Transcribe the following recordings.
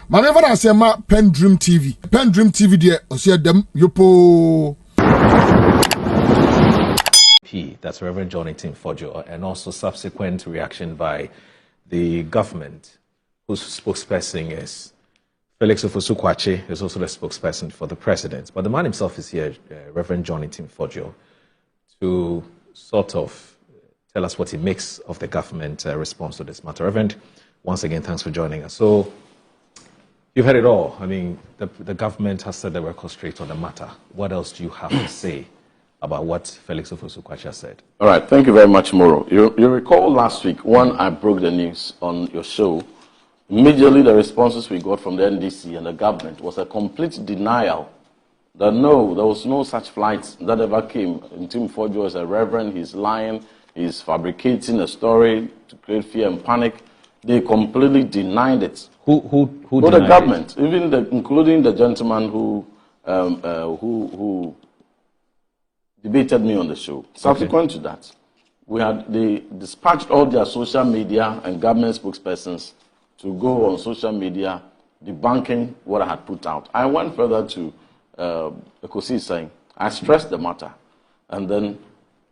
Manever I say ma PENDREAM TV. PENDREAM TV there, osia dem yopo. That's Reverend Ntim Fojo, and also subsequent reaction by the government, whose spokesperson is Felix Ofosu-Kwakye, is also the spokesperson for the president. But the man himself is here, Reverend Ntim Fojo, to sort of tell us what he makes of the government response to this matter. Reverend, once again, thanks for joining us. So, you've heard it all. I mean, the government has said they were straight on the matter. What else do you have to say about what Felix Ofosu-Kwakye said? All right, thank you very much, Moro. You recall last week when I broke the news on your show, immediately the responses we got from the NDC and the government was a complete denial that no, there was no such flights that ever came. Ntim Fojo is a reverend, he's lying, he's fabricating a story to create fear and panic. They completely denied it. Who denied the government, it? Even including the gentleman who debated me on the show. Subsequent to that, they dispatched all their social media and government spokespersons to go on social media debunking what I had put out. I went further to Ekosi saying, I stressed the matter. And then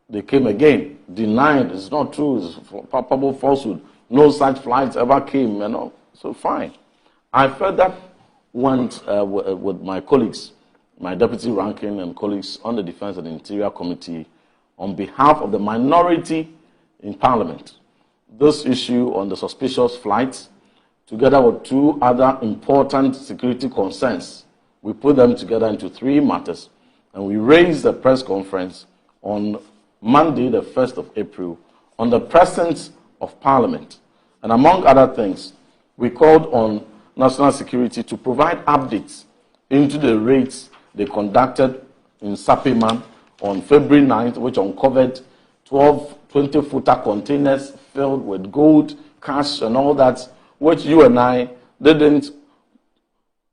they came again, denied, it's not true, it's palpable falsehood. No such flights ever came, you know. So fine. I further went with my colleagues, my deputy ranking and colleagues on the Defense and Interior Committee on behalf of the minority in Parliament. This issue on the suspicious flights, together with two other important security concerns, we put them together into three matters, and we raised a press conference on Monday, the 1st of April, on the presence of Parliament. And among other things, we called on national security to provide updates into the raids they conducted in Sapima on February 9th, which uncovered 12 20-footer containers filled with gold, cash, and all that, which you and I didn't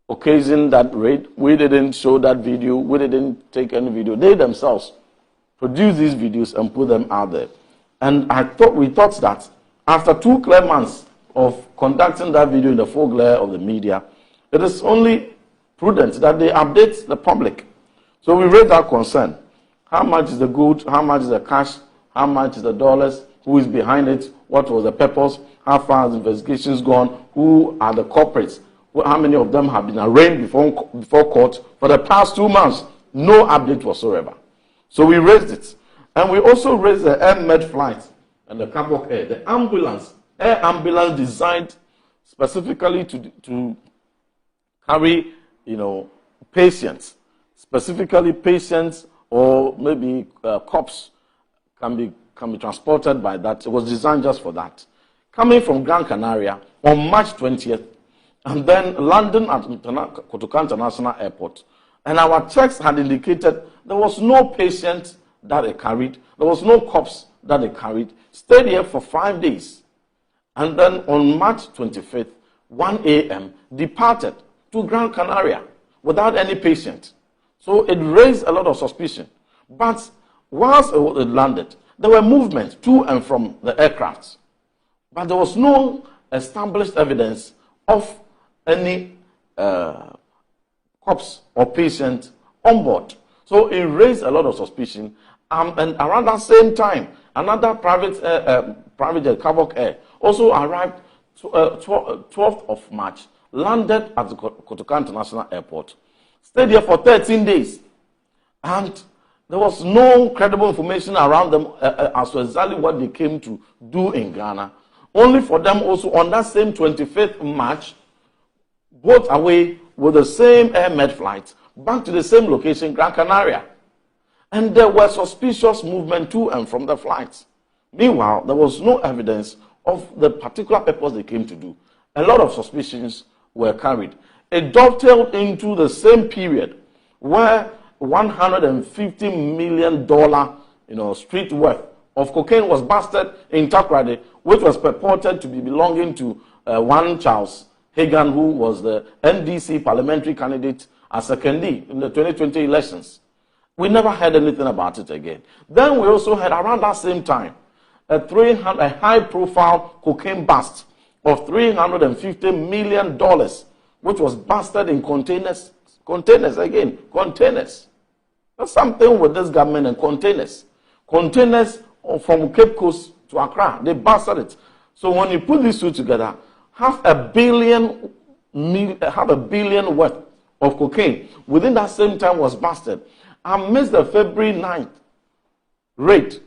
occasion that raid. We didn't show that video. We didn't take any video. They themselves produced these videos and put them out there. And we thought that after 2 clear months of conducting that video in the full glare of the media, it is only prudent that they update the public. So we raised our concern. How much is the gold? How much is the cash? How much is the dollars? Who is behind it? What was the purpose? How far has investigations gone? Who are the culprits? How many of them have been arraigned before court for the past 2 months? No update whatsoever. So we raised it. And we also raised the air med flight and the Kabok Air, the ambulance, air ambulance designed specifically to carry, patients, specifically patients or maybe cops can be transported by that. It was designed just for that. Coming from Gran Canaria on March 20th, and then landing at Kotoka International Airport. And our checks had indicated there was no patient that they carried, there was no cops that they carried, stayed here for 5 days. And then on March 25th, 1 a.m., departed to Gran Canaria without any patient. So it raised a lot of suspicion. But whilst it landed, there were movements to and from the aircraft. But there was no established evidence of any cops or patient on board. So it raised a lot of suspicion. And around that same time, another private jet, Kabok Air, also arrived 12th of March, landed at the Kotoka International Airport, stayed here for 13 days. And there was no credible information around them as to exactly what they came to do in Ghana. Only for them also on that same 25th March, both away with the same air med flight back to the same location, Gran Canaria. And there were suspicious movement to and from the flights. Meanwhile, there was no evidence of the particular purpose they came to do. A lot of suspicions were carried. It dovetailed into the same period where $150 million, street worth of cocaine was busted in Takoradi, which was purported to be belonging to one Charles Hagan, who was the NDC parliamentary candidate as secondee in the 2020 elections. We never heard anything about it again. Then we also had around that same time a high-profile cocaine bust of $350 million, which was busted in containers. Containers again, containers. There's something with this government and containers. Containers from Cape Coast to Accra, they busted it. So when you put these two together, half a billion worth of cocaine within that same time was busted. Amidst the February 9th raid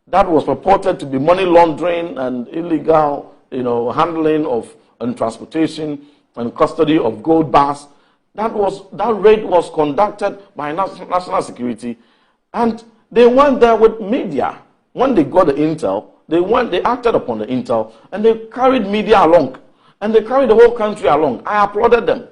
that was purported to be money laundering and illegal, handling of and transportation and custody of gold bars, that raid was conducted by national security, and they went there with media. When they got the intel, they acted upon the intel, and they carried media along, and they carried the whole country along. I applauded them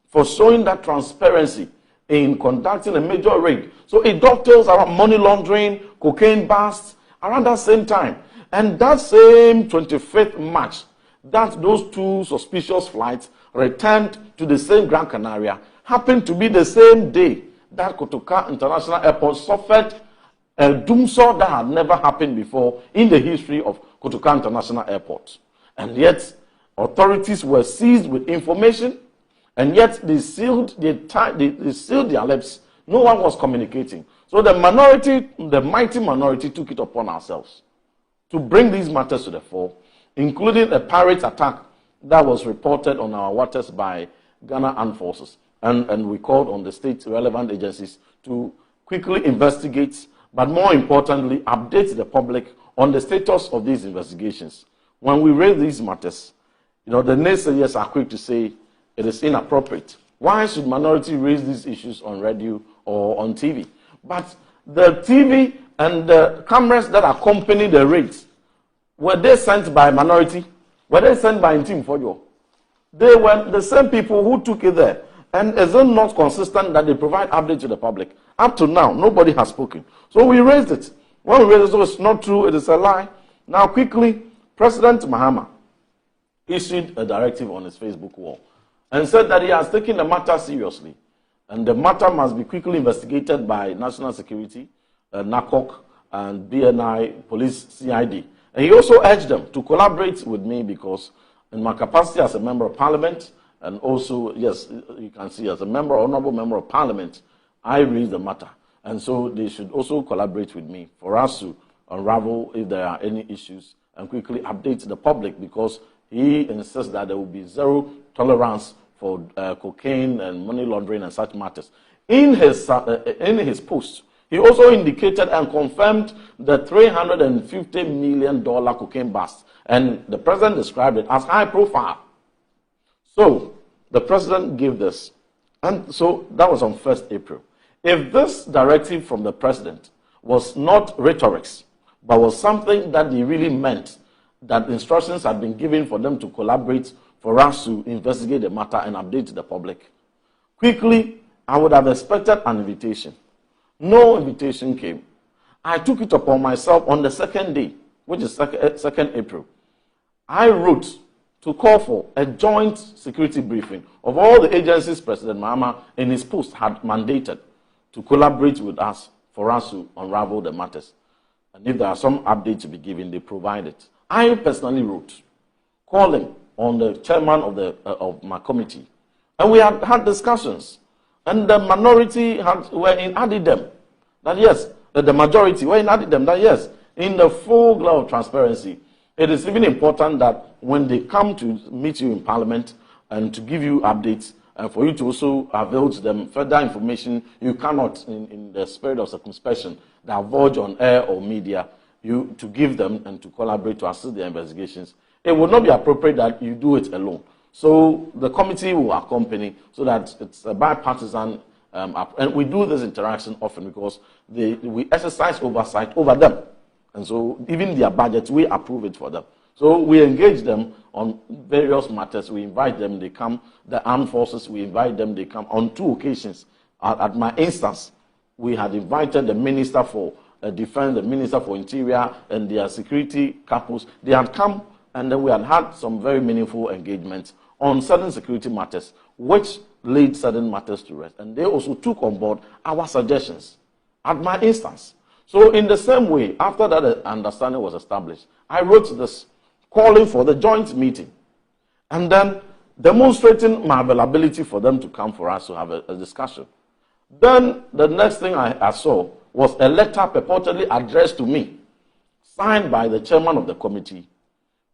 for showing that transparency in conducting a major raid. So it dovetails around money laundering, cocaine busts, around that same time. And that same 25th March, that those two suspicious flights returned to the same Gran Canaria, happened to be the same day that Kotoka International Airport suffered a doomsday that had never happened before in the history of Kotoka International Airport. And yet, authorities were seized with information, and yet they sealed their lips. No one was communicating. So the mighty minority took it upon ourselves to bring these matters to the fore, including a pirate attack that was reported on our waters by Ghana Armed Forces. And we called on the state relevant agencies to quickly investigate, but more importantly, update the public on the status of these investigations. When we raise these matters, the naysayers are quick to say it is inappropriate. Why should minority raise these issues on radio or on TV? But the TV and the cameras that accompany the raids, were they sent by minority? Were they sent by Ntim Fojo? They were the same people who took it there. And is it not consistent that they provide updates to the public? Up to now, nobody has spoken. So we raised it. When we raised it, so it's not true, it is a lie. Now quickly, President Mahama issued a directive on his Facebook wall and said that he has taken the matter seriously. And the matter must be quickly investigated by National Security, NACOC, and BNI, Police, CID. And he also urged them to collaborate with me because in my capacity as a member of parliament, and also, yes, you can see as a honorable member of parliament, I raised the matter. And so they should also collaborate with me for us to unravel if there are any issues and quickly update the public, because he insists that there will be zero tolerance for cocaine and money laundering and such matters. In his post, he also indicated and confirmed the $350 million cocaine bust, and the president described it as high profile. So the president gave this, and so that was on 1st April. If this directive from the president was not rhetorics, but was something that he really meant, that instructions had been given for them to collaborate for us to investigate the matter and update the public, quickly, I would have expected an invitation. No invitation came. I took it upon myself on the second day, which is 2nd April. I wrote to call for a joint security briefing of all the agencies President Mahama in his post had mandated to collaborate with us for us to unravel the matters. And if there are some updates to be given, they provide it. I personally wrote, calling on the chairman of my committee. And we had discussions. And the minority were in addendum that yes, the majority were in addendum that yes, in the full glow of transparency, it is even important that when they come to meet you in Parliament and to give you updates, and for you to also avail to them further information, you cannot, in the spirit of circumspection, divulge on air or media, you to give them and to collaborate to assist their investigations. It would not be appropriate that you do it alone. So the committee will accompany so that it's a bipartisan, and we do this interaction often because we exercise oversight over them. And so even their budget, we approve it for them. So we engage them on various matters. We invite them, they come. The armed forces, we invite them, they come. On 2 occasions, at my instance, we had invited the Minister for Defense, the Minister for Interior, and their security couples. They had come, and then we had some very meaningful engagements on certain security matters, which laid certain matters to rest. And they also took on board our suggestions at my instance. So in the same way, after that understanding was established, I wrote this calling for the joint meeting. And then demonstrating my availability for them to come for us to have a discussion. Then the next thing I saw was a letter purportedly addressed to me, signed by the chairman of the committee,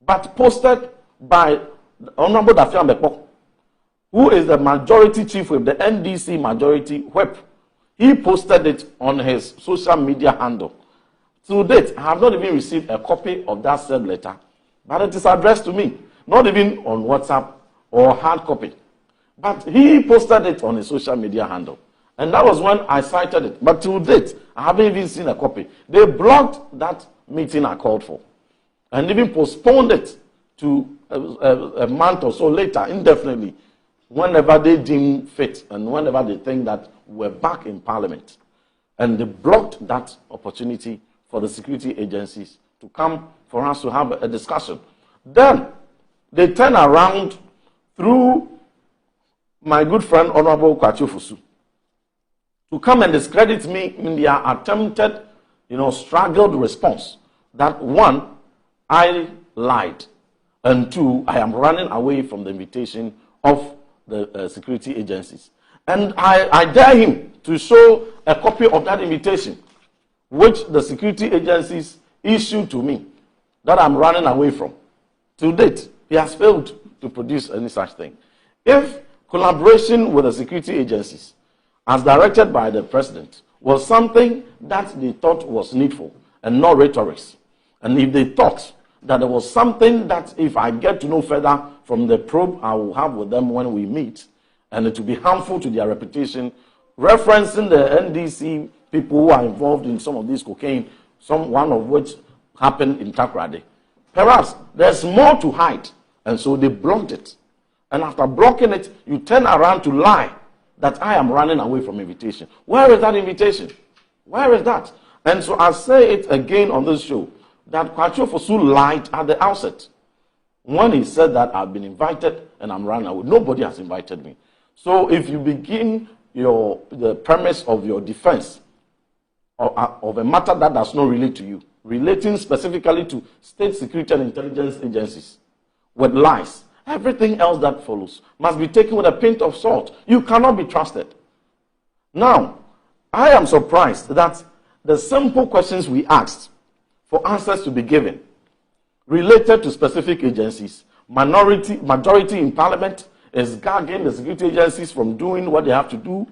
but posted by Honorable Defeamekpo, who is the majority chief with the NDC majority whip. He posted it on his social media handle. To date, I have not even received a copy of that said letter, but it is addressed to me, not even on WhatsApp or hard copy. But he posted it on his social media handle. And that was when I cited it. But to date, I haven't even seen a copy. They blocked that meeting I called for and even postponed it to a month or so later, indefinitely, whenever they deem fit and whenever they think that we're back in Parliament. And they blocked that opportunity for the security agencies to come for us to have a discussion. Then they turn around through my good friend Honorable Kwachu Fusu to come and discredit me in their attempted, struggled response that one, I lied, and two, I am running away from the invitation of the security agencies. And I dare him to show a copy of that invitation, which the security agencies issued to me, that I'm running away from. To date, he has failed to produce any such thing. If collaboration with the security agencies, as directed by the president, was something that they thought was needful and not rhetoric, and if they thought that there was something that if I get to know further from the probe I will have with them when we meet, and it will be harmful to their reputation, referencing the NDC people who are involved in some of these cocaine, one of which happened in Takoradi. Perhaps there's more to hide, and so they blocked it. And after blocking it, you turn around to lie that I am running away from invitation. Where is that invitation? Where is that? And so I say it again on this show, that Kwachu Fusu lied at the outset when he said that I've been invited and I'm running away. Nobody has invited me. So if you begin the premise of your defense of a matter that does not relate to you, relating specifically to state security and intelligence agencies with lies, everything else that follows must be taken with a pinch of salt. You cannot be trusted. Now, I am surprised that the simple questions we asked for answers to be given related to specific agencies, majority in Parliament is gagging the security agencies from doing what they have to do,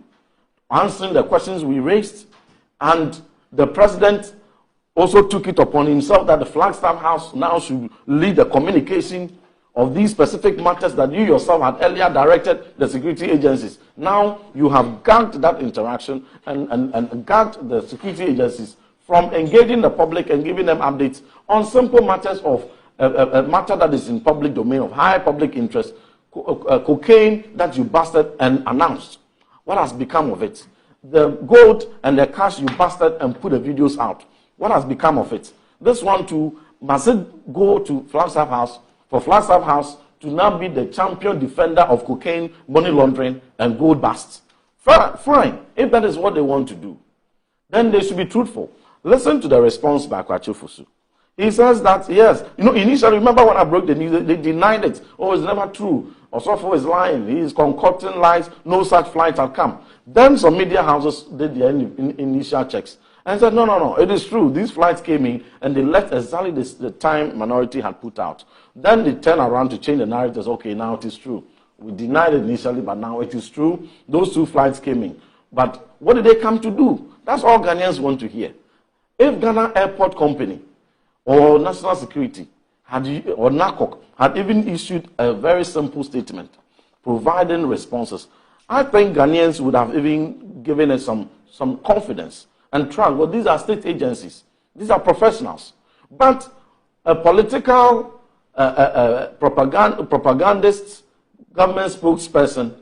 answering the questions we raised, and the president also took it upon himself that the Flagstaff House now should lead the communication of these specific matters that you yourself had earlier directed the security agencies. Now you have gagged that interaction and gagged the security agencies from engaging the public and giving them updates on simple matters of a matter that is in public domain of high public interest, cocaine that you busted and announced. What has become of it? The gold and the cash you busted and put the videos out. What has become of it? This one too, must it go to Flagstaff House for Flagstaff House to now be the champion defender of cocaine, money laundering, and gold busts? Fine, if that is what they want to do, then they should be truthful. Listen to the response by Kwachu Fusu. He says that, yes, initially, remember when I broke the news, they denied it. Oh, it's never true. Osofo is lying. He is concocting lies. No such flights have come. Then some media houses did their initial checks and said, no, it is true. These flights came in and they left exactly the time minority had put out. Then they turn around to change the narrative. Okay, now it is true. We denied it initially, but now it is true. Those 2 flights came in. But what did they come to do? That's all Ghanaians want to hear. If Ghana Airport Company or National Security or NACOC had even issued a very simple statement providing responses, I think Ghanaians would have even given it some confidence and trust. Well, these are state agencies. These are professionals. But a political propagandist, government spokesperson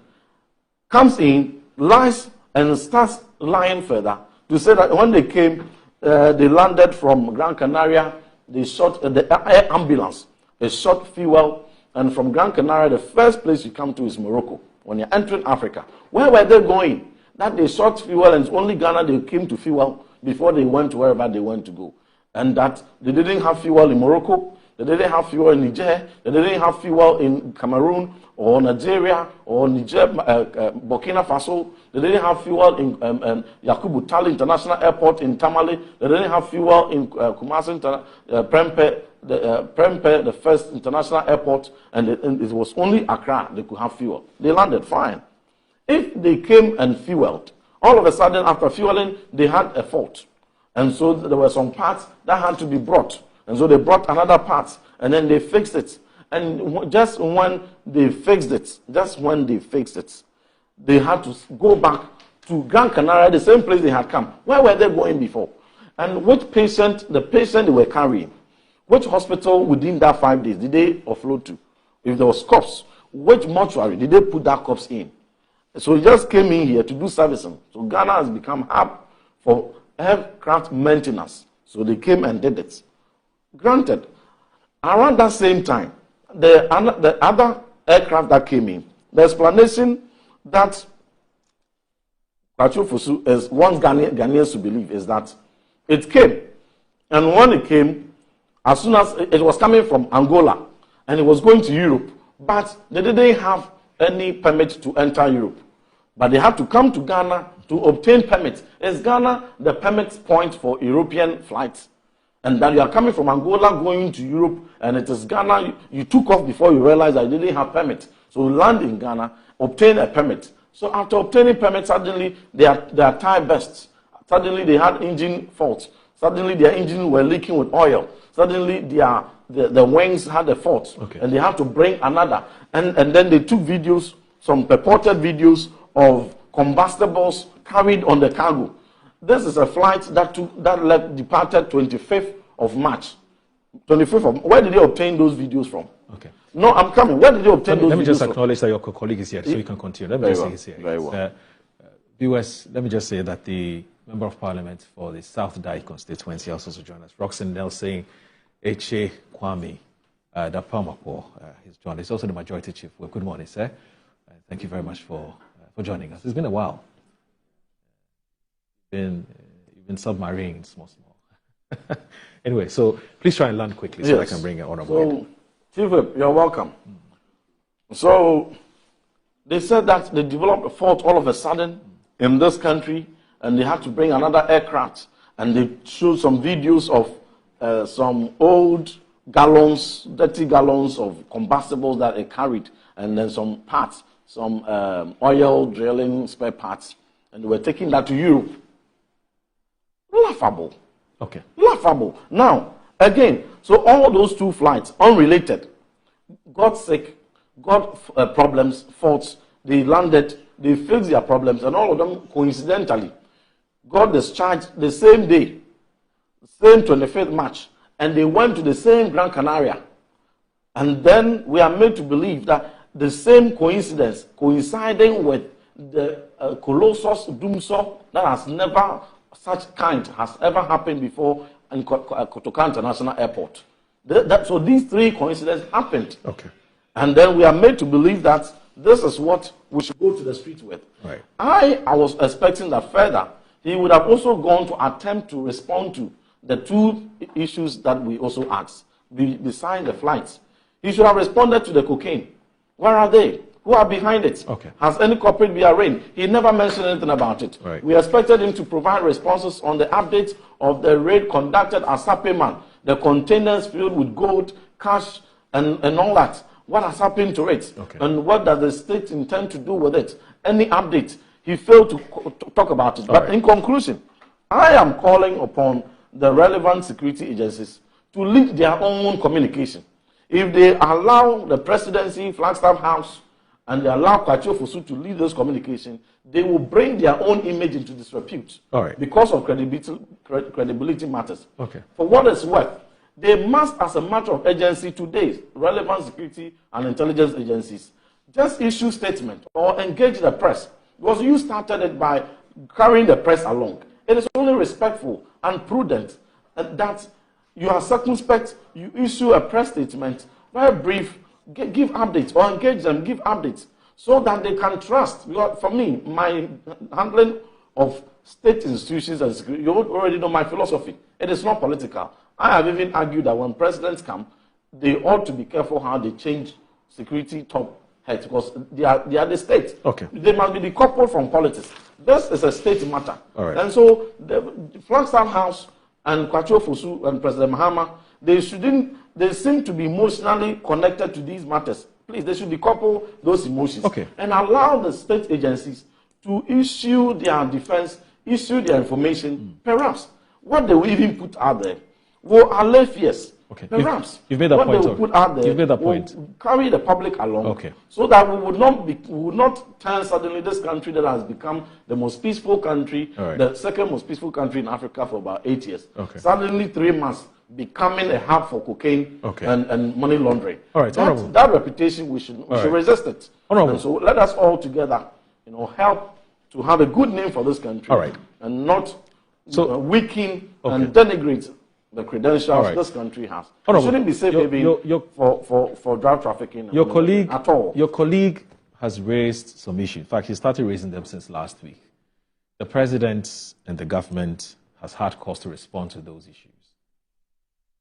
comes in, lies, and starts lying further to say that when they came, they landed from Gran Canaria, they shot the air ambulance, they shot fuel, and from Gran Canaria, the first place you come to is Morocco when you're entering Africa. Where were they going? That they shot fuel, and it's only Ghana they came to fuel before they went to wherever they went to go. And that they didn't have fuel in Morocco, They didn't have fuel in Niger. They didn't have fuel in Cameroon or Nigeria or Niger, Burkina Faso. They didn't have fuel in Yakubu Tali International Airport in Tamale. They didn't have fuel in Kumasi, Prempeh, the first international airport, and it was only Accra they could have fuel. They landed fine. If they came and fueled, all of a sudden after fueling, they had a fault. And so there were some parts that had to be brought. And so they brought another part, and then they fixed it. And just when they fixed it, they had to go back to Gran Canaria, the same place they had come. Where were they going before? And which patient, the patient they were carrying, which hospital within that 5 days did they offload to? If there was corpse, which mortuary did they put that corpse in? So he just came in here to do servicing. So Ghana has become hub for aircraft maintenance. So they came and did it. Granted, around that same time, the other aircraft that came in, the explanation that Kwachu Fosu is wants Ghanaians to believe is that it came, and when it came, as soon as it was coming from Angola, and it was going to Europe, but they didn't have any permit to enter Europe. But they had to come to Ghana to obtain permits. Is Ghana the permit point for European flights? And that you are coming from Angola going to Europe, and it is Ghana, you took off before you realized that you didn't have permit. So you land in Ghana, obtain a permit. So after obtaining permit, suddenly their tire burst. Suddenly they had engine faults. Suddenly their engines were leaking with oil. Suddenly the wings had a fault. Okay. And they had to bring another. And then they took videos, some purported videos of combustibles carried on the cargo. This is a flight that departed 25th of March. 25th of, where did they obtain those videos from? Okay. No, I'm coming. Where did they obtain those videos from? Let me just acknowledge that your colleague is here, so you can continue. Let me just say he's here. Very well. Viewers, let me just say that the Member of Parliament for the South Dai constituency also joined us. Roxanne Nelson, Eche Kwame, Defeamekpo, he's joined us. He's also the Majority Chief. Well, good morning, sir. Thank you very much for joining us. It's been a while. You've been submarine, small. Anyway, so please try and land quickly so I can bring it on board. Chief Whip, you're welcome. So they said that they developed a fault all of a sudden in this country, and they had to bring another aircraft, and they showed some videos of some old gallons, dirty gallons of combustibles that they carried, and then some parts, some oil drilling spare parts, and they were taking that to Europe. Laughable. Okay. Laughable. Now, again, so all those two flights, unrelated, got sick, got problems, faults, they landed, they fixed their problems, and all of them coincidentally got discharged the same day, same 25th March, and they went to the same Gran Canaria. And then we are made to believe that the same coincidence, coinciding with the Colossus Doomsaw that has never, such kind has ever happened before in Kotoka International Airport. So these three coincidences happened. Okay. And then we are made to believe that this is what we should go to the street with. Right. I was expecting that further, he would have also gone to attempt to respond to the two issues that we also asked, besides the flights. He should have responded to the cocaine. Where are they? Who are behind it? Okay. Has any culprit been arraigned? He never mentioned anything about it. Right. We expected him to provide responses on the updates of the raid conducted at Sapeman, the containers filled with gold, cash, and all that. What has happened to it? Okay. And what does the state intend to do with it? Any update? He failed to talk about it. But in conclusion, I am calling upon the relevant security agencies to lead their own communication. If they allow the presidency, Flagstaff House, and they allow Kwachu Fosu to lead this communication, they will bring their own image into disrepute because of credibility matters. Okay. For what it's worth, they must, as a matter of urgency today, relevant security and intelligence agencies, just issue statement or engage the press. Because you started it by carrying the press along. It is only respectful and prudent that you are circumspect, you issue a press statement, very brief, give updates or engage them, give updates so that they can trust. Because for me, my handling of state institutions and security, you already know my philosophy. It is not political. I have even argued that when presidents come, they ought to be careful how they change security top heads, because they are the state. Okay. They must be decoupled from politics. This is a state matter. All right. And so the Flagstaff House and Kwachu Fosu and President Mahama, they seem to be emotionally connected to these matters. Please, they should decouple those emotions. Okay. And allow the state agencies to issue their defense, issue their information. Perhaps what they will even put out there will allay fears. Okay. Perhaps you've made that what point. they will put out there You've made that point. will carry the public along. Okay. So that we would not turn suddenly this country that has become the most peaceful country, All right. the second most peaceful country in Africa for about 8 years. Okay. Suddenly 3 months becoming a hub for cocaine Okay. and money laundering. All right, Honorable. That reputation we should right. resist it. Honorable. And so let us all together, help to have a good name for this country. All right. And not weaken Okay. and denigrate the credentials All right. this country has. Honorable, It shouldn't be safe haven for drug trafficking. Your colleague at all. Your colleague has raised some issues. In fact, he started raising them since last week. The president and the government has had cause to respond to those issues.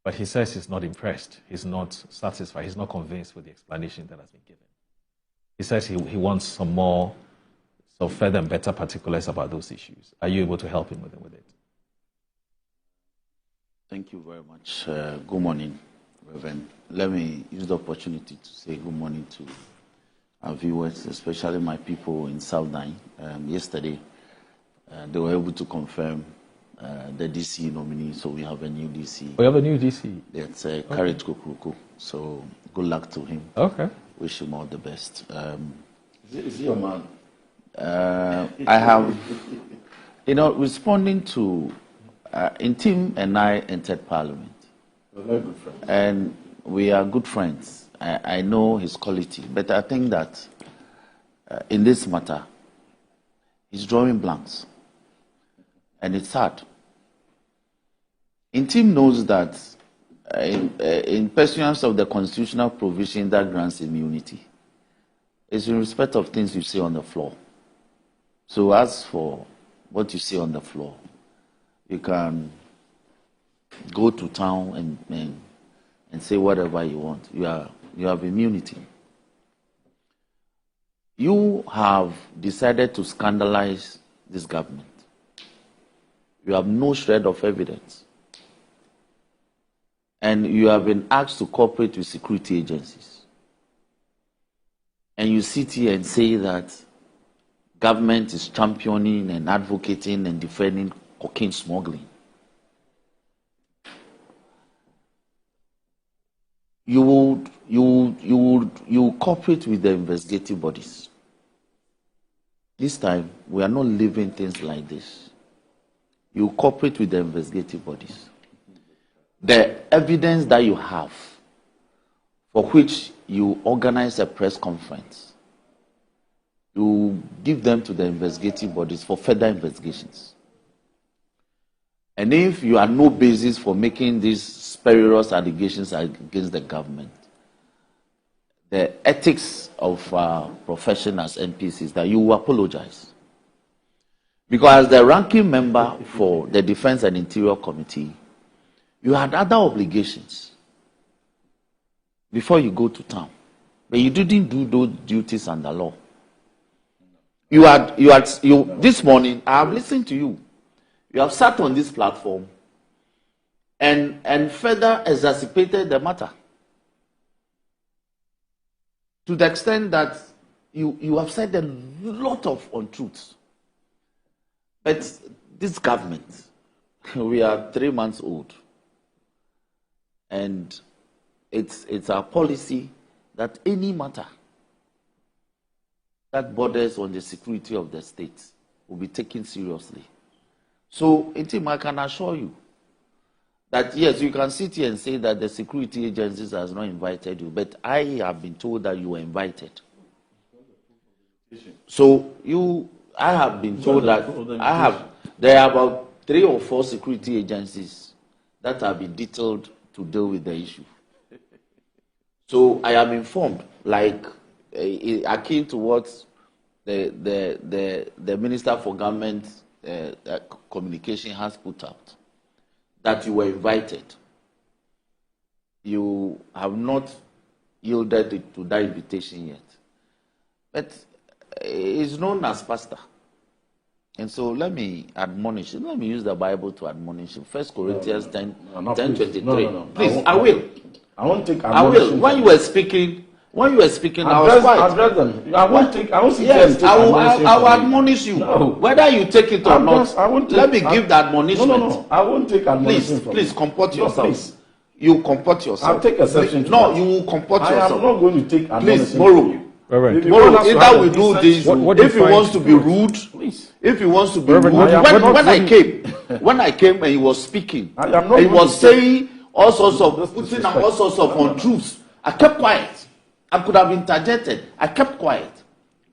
But he says he's not impressed. He's not satisfied. He's not convinced with the explanation that has been given. He says he wants some more, some further and better particulars about those issues. Are you able to help him with it? Thank you very much. Good morning, Reverend. Let me use the opportunity to say good morning to our viewers, especially my people in South Nine. Yesterday, they were able to confirm the DC nominee, so we have a new DC. We have a new DC? It's Courage Kukuruku. So good luck to him. Okay. Wish him all the best. Is he your man? I have, responding to Ntim and I entered Parliament. We're very good friends. And we are good friends. I know his quality, but I think that in this matter, he's drawing blanks. And it's sad. Ntim knows that in pursuance of the constitutional provision that grants immunity, it's in respect of things you say on the floor. So as for what you say on the floor, you can go to town and say whatever you want. You have immunity. You have decided to scandalize this government. You have no shred of evidence. And you have been asked to cooperate with security agencies. And you sit here and say that government is championing and advocating and defending cocaine smuggling. You cooperate with the investigative bodies. This time, we are not leaving things like this. You cooperate with the investigative bodies. The evidence that you have, for which you organize a press conference, you give them to the investigative bodies for further investigations. And if you have no basis for making these spurious allegations against the government, the ethics of our profession as MPs is that you will apologize. Because as the ranking member for the Defense and Interior Committee, you had other obligations before you go to town. But you didn't do those duties under law. This morning, I have listened to you. You have sat on this platform and further exacerbated the matter. To the extent that you have said a lot of untruths. But this government, we are 3 months old. And it's our policy that any matter that borders on the security of the state will be taken seriously. So, Ntim, I can assure you that, yes, you can sit here and say that the security agencies has not invited you, but I have been told that you were invited. So, I have been told that there are about 3 or 4 security agencies that have been detailed to deal with the issue. So, I am informed, like, akin to what the Minister for Government Communication has put out, that you were invited. you have not yielded to that invitation yet. But he's known as pastor. And so let me admonish him. Let me use the Bible to admonish him. 1 Corinthians 10:23. No. Please, I will. I won't take I will. When you were speaking, I was quiet. Address them. I won't take. I won't sit Yes, there I and will admonish you. No. Whether you take it or not, let me give the admonishment. No. I won't take admonishment. Please comport yourself. Please. You comport yourself. I'll take exception to No, that. you will comport I yourself. am not going to take admonishment. Please, borrow. Reverend. Tomorrow, either we do this. What If he wants to be rude, Please. if he wants to be Reverend, rude, when I came and he was speaking, I am not and he going was to saying all sorts of putting on all sorts of untruths. I kept quiet. I could have interjected. I kept quiet.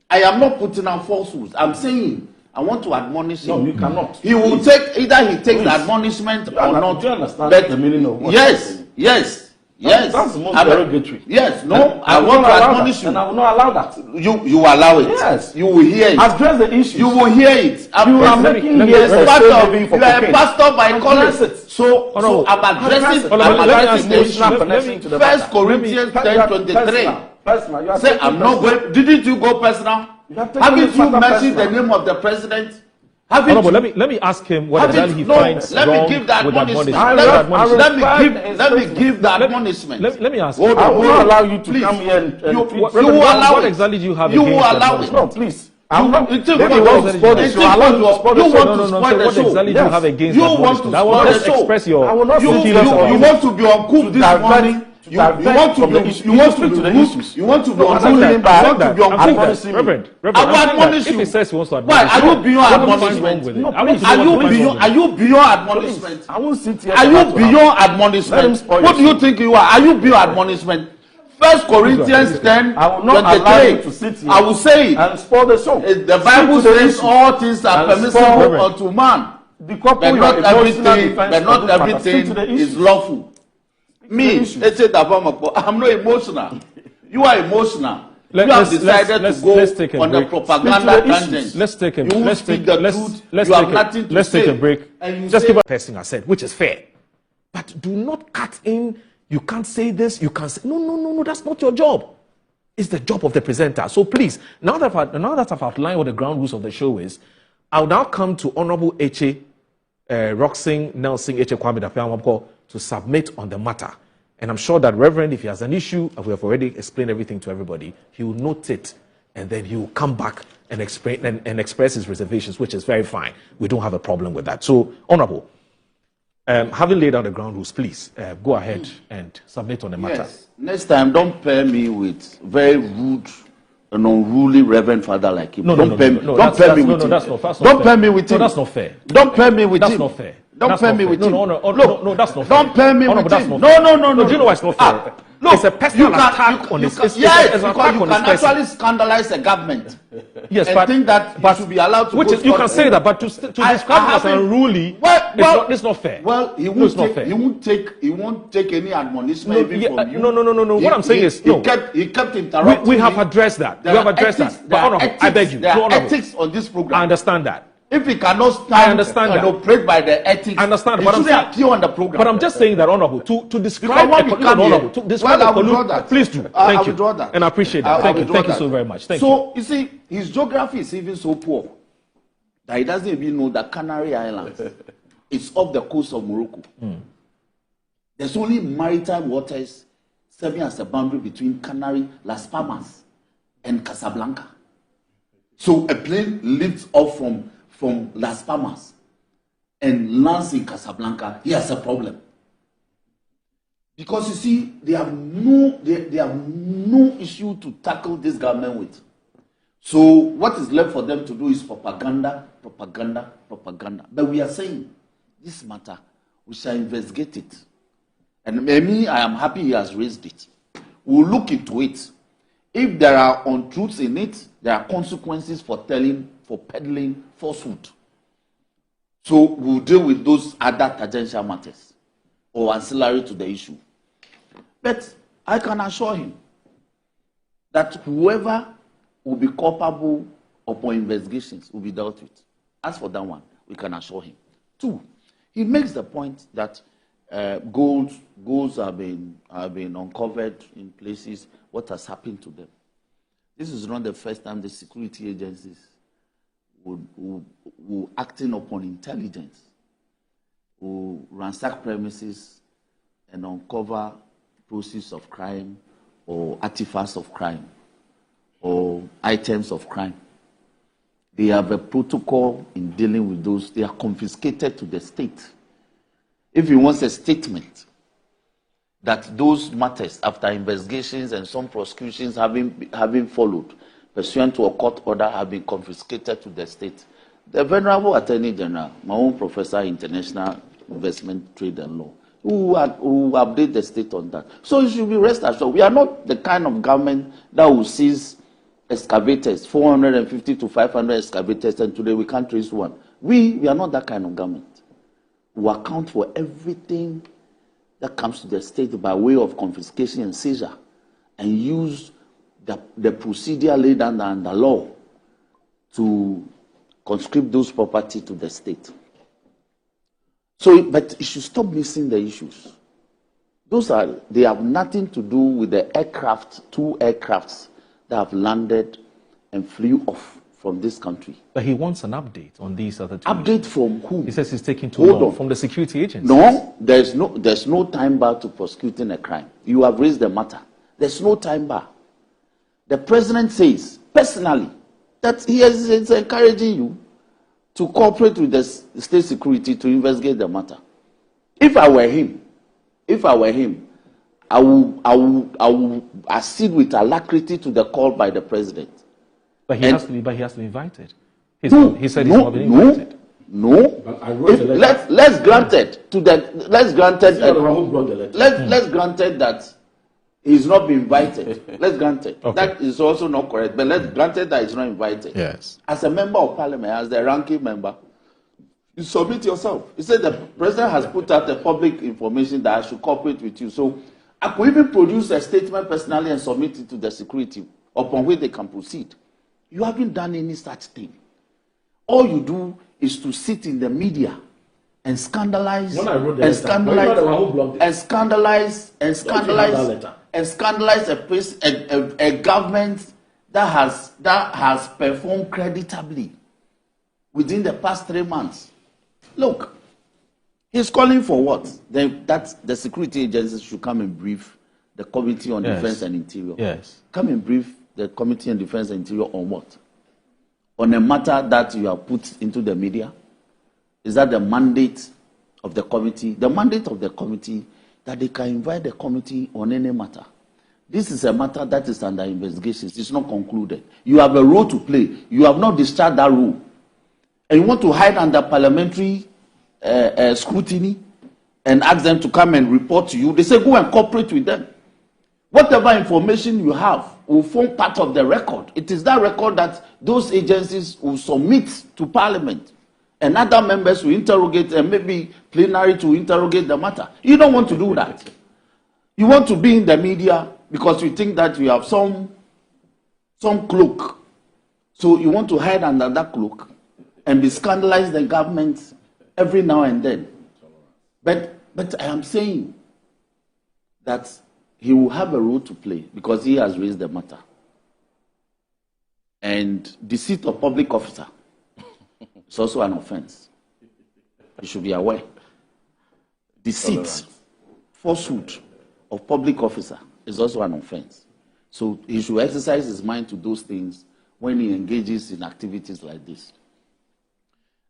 I am not putting on falsehoods. I'm saying I want to admonish him. No, you cannot. He will take either he takes the admonishment or not. Do you understand But the meaning of what yes. That's the most derogatory. Yes, no, I want to admonish you. And I will not allow that. You allow it. Yes. You will hear it. Address the issue. You will hear it. You are making you years are a pastor pastor by Address calling. it. So I'm addressing the issue. First Corinthians 10:23. Say I'm not going. Didn't you go personal? Haven't you mentioned the name of the president? Let me ask him what exactly he finds let wrong me give that with admonishment. admonishment. Let me give the admonishment. Let me ask I him. will not allow you to Please. come here and You treat- will allow what it. exactly do you have You against will allow it. admonishment? No, please. I'm not. You think Maybe you you want want to spoil the show. I want to spoil the You show. want No, to spoil so the what show. exactly do you Yes. have against You admonishment? want to I will spoil just the show. express your I will not feelings feelings about about You it. want to be uncooked this morning. You want to be rude. You want to be No, I'm unruly. saying You that. want to be I'm saying uncooked. that, Reverend, I will I'm saying that admonish if you. he says he wants to Why? admonish Are you beyond what do you find wrong admonishment? with it? No, I mean, please. Are what do you find wrong beyond? with Are it? you beyond admonishment? I won't sit here. Are you for that to beyond happen. Let him admonishment? spoil What do the you show. think you are? Are you beyond admonishment? 1 Corinthians 10. I will not allow you to sit here I will say it. and spoil the show. The Bible Stick to the says issue. all things are And permissible spoil- unto man, The couple but you not are emotional everything. defense But of not this matter. Stick everything to the is issue. lawful. Me, issue. Defeamekpo, I'm not emotional. You are emotional. You have Let's decided let's to take go a on the break. propaganda Speak to the tangent. issues. Let's take a You won't let's speak take the let's truth. let's You have take nothing to let's take say. a break. And you Just say- give a person I said, which is fair. But do not cut in. You can't say this. You can't say no. That's not your job. It's the job of the presenter. So please, now that I've outlined what the ground rules of the show is, I'll now come to Honorable Eche Roxing Nelson Eche Kwame Defeamekpo to submit on the matter. And I'm sure that Reverend, if he has an issue, we have already explained everything to everybody, he will note it and then he will come back and explain and express his reservations, which is very fine. We don't have a problem with that. So, Honorable, having laid out the ground rules, please go ahead and submit on the matter. Yes. Next time, don't pair me with very rude and unruly Reverend Father like him. Don't pair me with him. that's not fair. Don't pair me with No, him. that's not fair. Don't pair me with That's him. not fair. Don't That's pair not me fair. with No, him. no, that's not fair. Don't pair me with that's him. not No, fair. no. Do you know why it's not fair? Look, It's a personal you can- attack on you his. can- It's yes, an because attack you on can his person. actually scandalize the government. Yes, and but think that you should be allowed to which go is, you can scot- say that, but to describe him as haven't- unruly, Well, it's not fair. Well, he No, won't it's not take. fair. He won't take any admonishment even from you. No. What I'm saying is, he no. kept interrupting. We have me. addressed that. There We have are addressed ethics- that. there But are Honorable, I ethics- beg you. There No, are Honorable. ethics on this I program. understand that. If he cannot stand I understand and that. operate by the ethics, I understand, he but I'm shouldn't saying- appear on the program. But I'm just saying that, Honorable, to describe Because when we come here- Honorable, to describe Well, I a withdraw collusion, that. please do. I Thank you. withdraw that. And I appreciate I that. Thank you. withdraw Thank you that. so very much. Thank you. So, you see, his geography is even so poor that he doesn't even know that Canary Islands is off the coast of Morocco. There's only maritime waters serving as a boundary between Canary, Las Palmas, and Casablanca. So a plane lifts off from Las Palmas and lands in Casablanca. He has a problem. Because you see, they have no issue to tackle this government with. So what is left for them to do is propaganda. But we are saying, this matter, we shall investigate it. And me, I am happy he has raised it. We'll look into it. If there are untruths in it, there are consequences for peddling falsehood. So we'll deal with those other tangential matters or ancillary to the issue. But I can assure him that whoever will be culpable upon investigations will be dealt with. As for that one, we can assure him. 2, he makes the point that Goals have been uncovered in places. What has happened to them? This is not the first time the security agencies will acting upon intelligence, will ransack premises and uncover proceeds of crime or artifacts of crime or items of crime. They have a protocol in dealing with those. They are confiscated to the state. If he wants a statement that those matters, after investigations and some prosecutions having followed, pursuant to a court order, have been confiscated to the state. The Venerable Attorney General, my own professor, international investment, trade and law, who update the state on that. So you should be rest assured. We are not the kind of government that will seize excavators, 450 to 500 excavators, and today we can't trace one. We are not that kind of government. We account for everything that comes to the state by way of confiscation and seizure, and use the procedure laid down under law to conscript those property to the state. So, but you should stop missing the issues. They have nothing to do with the aircraft, 2 aircrafts that have landed and flew off from this country. But he wants an update on these other 2. Update from who? He says he's taking too long. From the security agencies. No, there's no time bar to prosecuting a crime. You have raised the matter. There's no time bar. The president says, personally, that he is encouraging you to cooperate with the state security to investigate the matter. If I were him, I will accede with alacrity to the call by the president. But he has to be invited. He said he's not been invited. No. Let's grant it that he's not been invited. Let's grant it. Okay. That is also not correct. But let's grant it that he's not invited. Yes. As a member of parliament, as the ranking member, you submit yourself. He said the president has put out the public information that I should cooperate with you. So I could even produce a statement personally and submit it to the security, upon which they can proceed. You haven't done any such thing. All you do is to sit in the media and scandalize a government that has performed creditably within the past 3 months. Look, he's calling for what? That the security agencies should come and brief the Committee on Defense and Interior. Yes. Come and brief the Committee on Defense and Interior on what? On a matter that you have put into the media? Is that the mandate of the committee? The mandate of the committee, that they can invite the committee on any matter. This is a matter that is under investigations. It's not concluded. You have a role to play. You have not discharged that role. And you want to hide under parliamentary scrutiny and ask them to come and report to you. They say go and cooperate with them. Whatever information you have will form part of the record. It is that record that those agencies will submit to Parliament. And other members will interrogate, and maybe plenary to interrogate the matter. You don't want to do that. You want to be in the media because you think that you have some cloak. So you want to hide under that cloak and be scandalized the government every now and then. But I am saying that he will have a role to play because he has raised the matter. And deceit of public officer is also an offense. You should be aware. Deceit, falsehood of public officer is also an offense. So he should exercise his mind to those things when he engages in activities like this.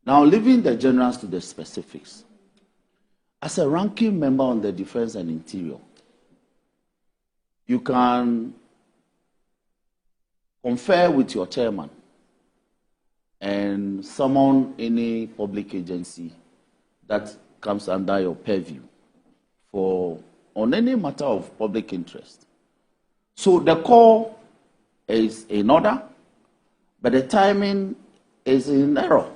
Now, leaving the generals to the specifics. As a ranking member on the Defense and Interior, you can confer with your chairman and summon any public agency that comes under your purview on any matter of public interest. So the call is in order, but the timing is in error.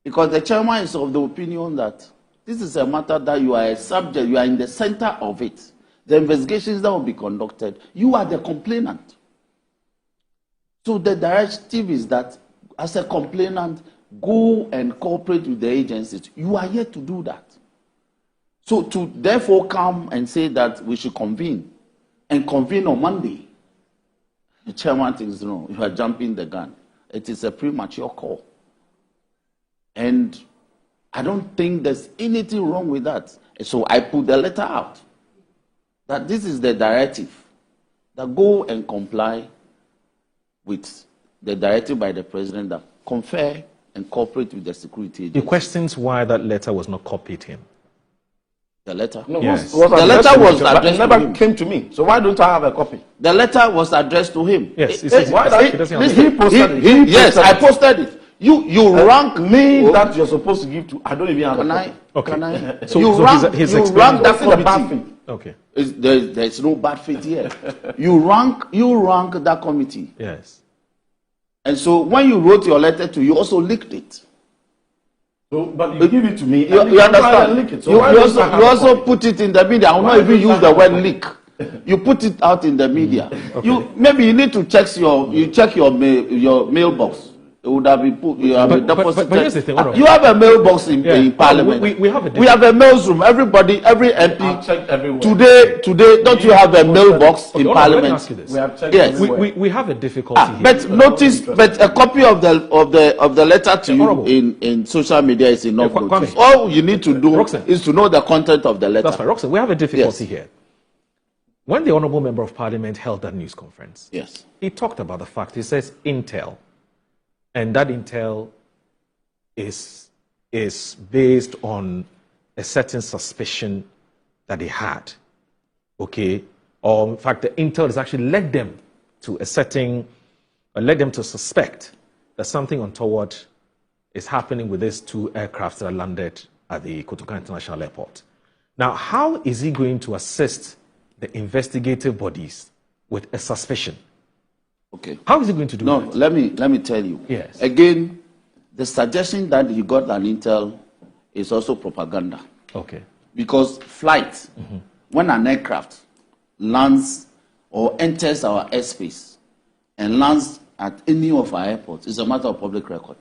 Because the chairman is of the opinion that this is a matter that you are a subject, you are in the center of it. The investigations that will be conducted, you are the complainant. So the directive is that as a complainant, go and cooperate with the agencies. You are yet to do that. So to therefore come and say that we should convene and convene on Monday, the chairman thinks, no, you are jumping the gun. It is a premature call. And I don't think there's anything wrong with that. So I put the letter out that this is the directive, that go and comply with the directive by the president that confer and cooperate with the security agency. He questions why that letter was not copied him. The letter? No, Yes. was The letter was but it addressed to never him. came to me. So why don't I have a copy? The letter was addressed to him. Yes, he says why he does- doesn't this- have he posted it. He Yes, posted I it. posted it. You rank Me Oh, that you're supposed to give to. I don't even have Can a I? copy. Okay. Can I? So- you so rank, he's you explaining- rank that That's not the bad committee. thing. Okay. There's no bad faith here. you rank that committee. Yes. And so when you wrote your letter to, you also leaked it. So, but you give it to me. You and understand? Leak it. So You why don't I have a also copy? put it in the media. I will Why not even don't I use the have a word copy? leak. You put it out in the media. Maybe you need to check your mailbox. It would have been put. You have But deposited. here's the thing, hold on. You have a mailbox in Yeah. Parliament. We have a We have a mails room. Everybody, every I've MP. checked everywhere. Today, don't you have a mailbox Okay, in hold on, let me Parliament? ask you this. We have checked Yes. everywhere. We have a difficulty here. But notice, but a copy of the letter to you Honorable. in social media is enough. Kwame. Notice. All you need to do Roxanne. is to know the content of the letter. That's fine. Roxanne, we have a difficulty Yes. here. When the Honorable Member of Parliament held that news conference, Yes. he talked about the fact, he says intel, and that intel is based on a certain suspicion that he had, okay? Or in fact, the intel has actually led them to led them to suspect that something untoward is happening with these two aircrafts that landed at the Kotoka International Airport. Now, how is he going to assist the investigative bodies with a suspicion? Okay. How is he going to do No, that? let me tell you. Yes. Again, the suggestion that you got an intel is also propaganda. Okay. Because flight, when an aircraft lands or enters our airspace and lands at any of our airports, it's a matter of public record.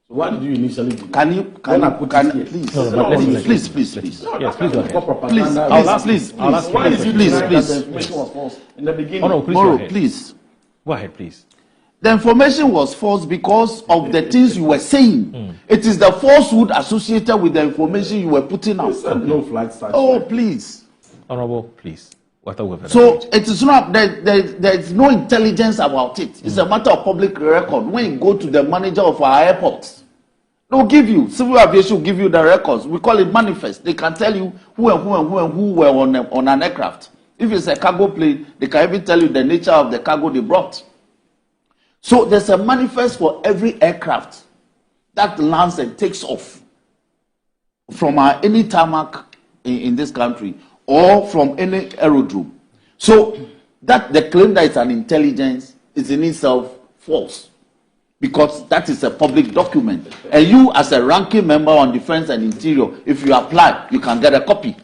So why did you initially do that? Can you When I put it here. please, No, but let's- please. Yes, please go ahead. Please, I'll ask you. please, I'll ask you. Why did you Please, deny please. that the information was false in the beginning? Oh, no, please go Moro, ahead. please. Go ahead, please. The information was false because of the things you were saying. It is the falsehood associated with the information you were putting You out. said no flight started. Oh, please. Honorable, please. What are we going to So it is not there is no intelligence about it. It's a matter of public record. When you go to the manager of our airports, they'll give you, civil aviation will give you the records. We call it manifest. They can tell you who were on an aircraft. If it's a cargo plane, they can even tell you the nature of the cargo they brought. So there's a manifest for every aircraft that lands and takes off from any tarmac in this country or from any aerodrome. So that the claim that it's an intelligence is in itself false, because that is a public document. And you, as a ranking member on Defense and Interior, if you apply, you can get a copy.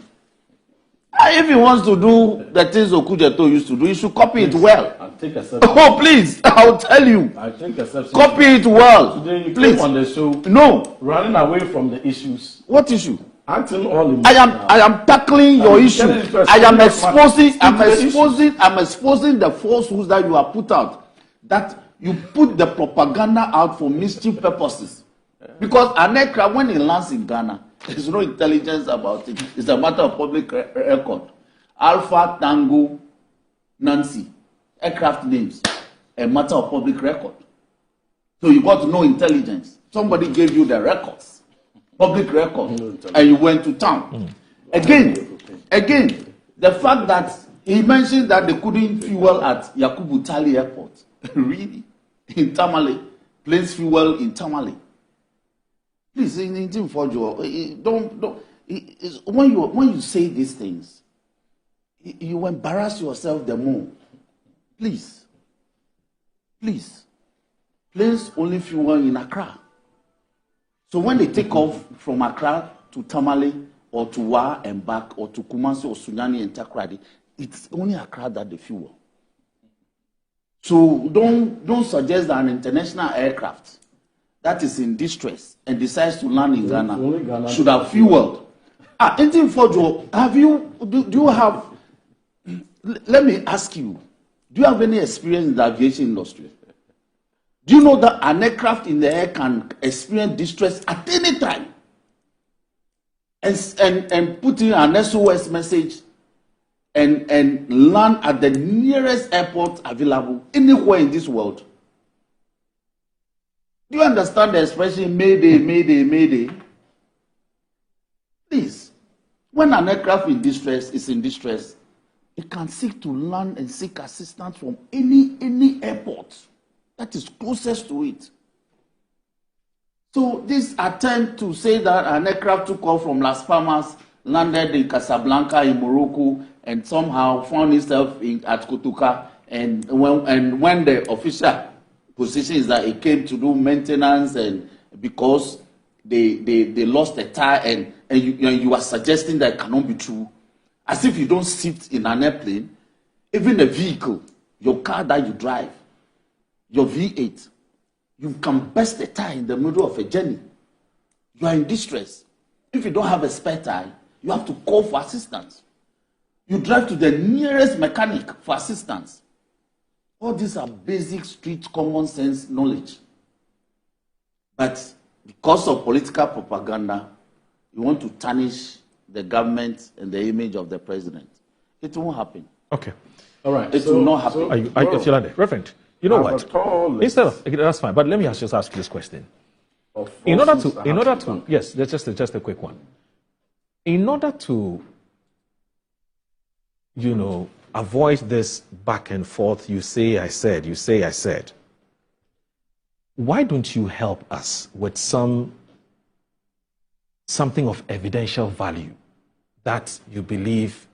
And if he wants to do the things Okujeto used to do, he should copy it well. I'll take exception. Oh, please, I'll tell you. I take exception. Copy it well. Today you Please. came on the show No. running away from the issues. What issue? Acting all in. I am tackling your issue. telling you first, I am it's not exposing. the I'm exposing the falsehoods that you have put out. That you put the propaganda out for mischief purposes. Because an aircraft, when it lands in Ghana, there's no intelligence about it. It's a matter of public record. Alpha, Tango, Nancy, aircraft names, a matter of public record. So you got no intelligence. Somebody gave you the records, public record, and you went to town. Again, the fact that he mentioned that they couldn't fuel at Yakubu Tali Airport, really, in Tamale, planes fuel in Tamale. Please, in Ntim don't. When you say these things, you embarrass yourself the more. Please. Planes only fuel in Accra. So when they take off from Accra to Tamale or to Wa and back, or to Kumasi or Sunyani and Takrady, it's only Accra that they fuel. So don't suggest that an international aircraft that is in distress and decides to land in Ghana should have fueled Ntim Fojo, do you have, let me ask you, do you have any experience in the aviation industry? Do you know that an aircraft in the air can experience distress at any time and put in an SOS message and land at the nearest airport available anywhere in this world? Do you understand the expression Mayday, Mayday, Mayday? Please, when an aircraft is in distress, it can seek to land and seek assistance from any airport that is closest to it. So this attempt to say that an aircraft took off from Las Palmas, landed in Casablanca in Morocco, and somehow found itself at Kotoka, and when the official position is that it came to do maintenance, and because they lost a tire, and you are suggesting that it cannot be true, as if you don't sit in an airplane, even a vehicle, your car that you drive, your V8, you can burst a tire in the middle of a journey. You are in distress. If you don't have a spare tire, you have to call for assistance. You drive to the nearest mechanic for assistance. All these are basic street common sense knowledge. But because of political propaganda, you want to tarnish the government and the image of the president. It won't happen. Okay. All right. It will not happen. Reverend, you know what? Instead of, that's fine, but let me just ask you this question. In order to, yes, that's just a quick one. In order to, avoid this back and forth, you say, I said, why don't you help us with something of evidential value that you believe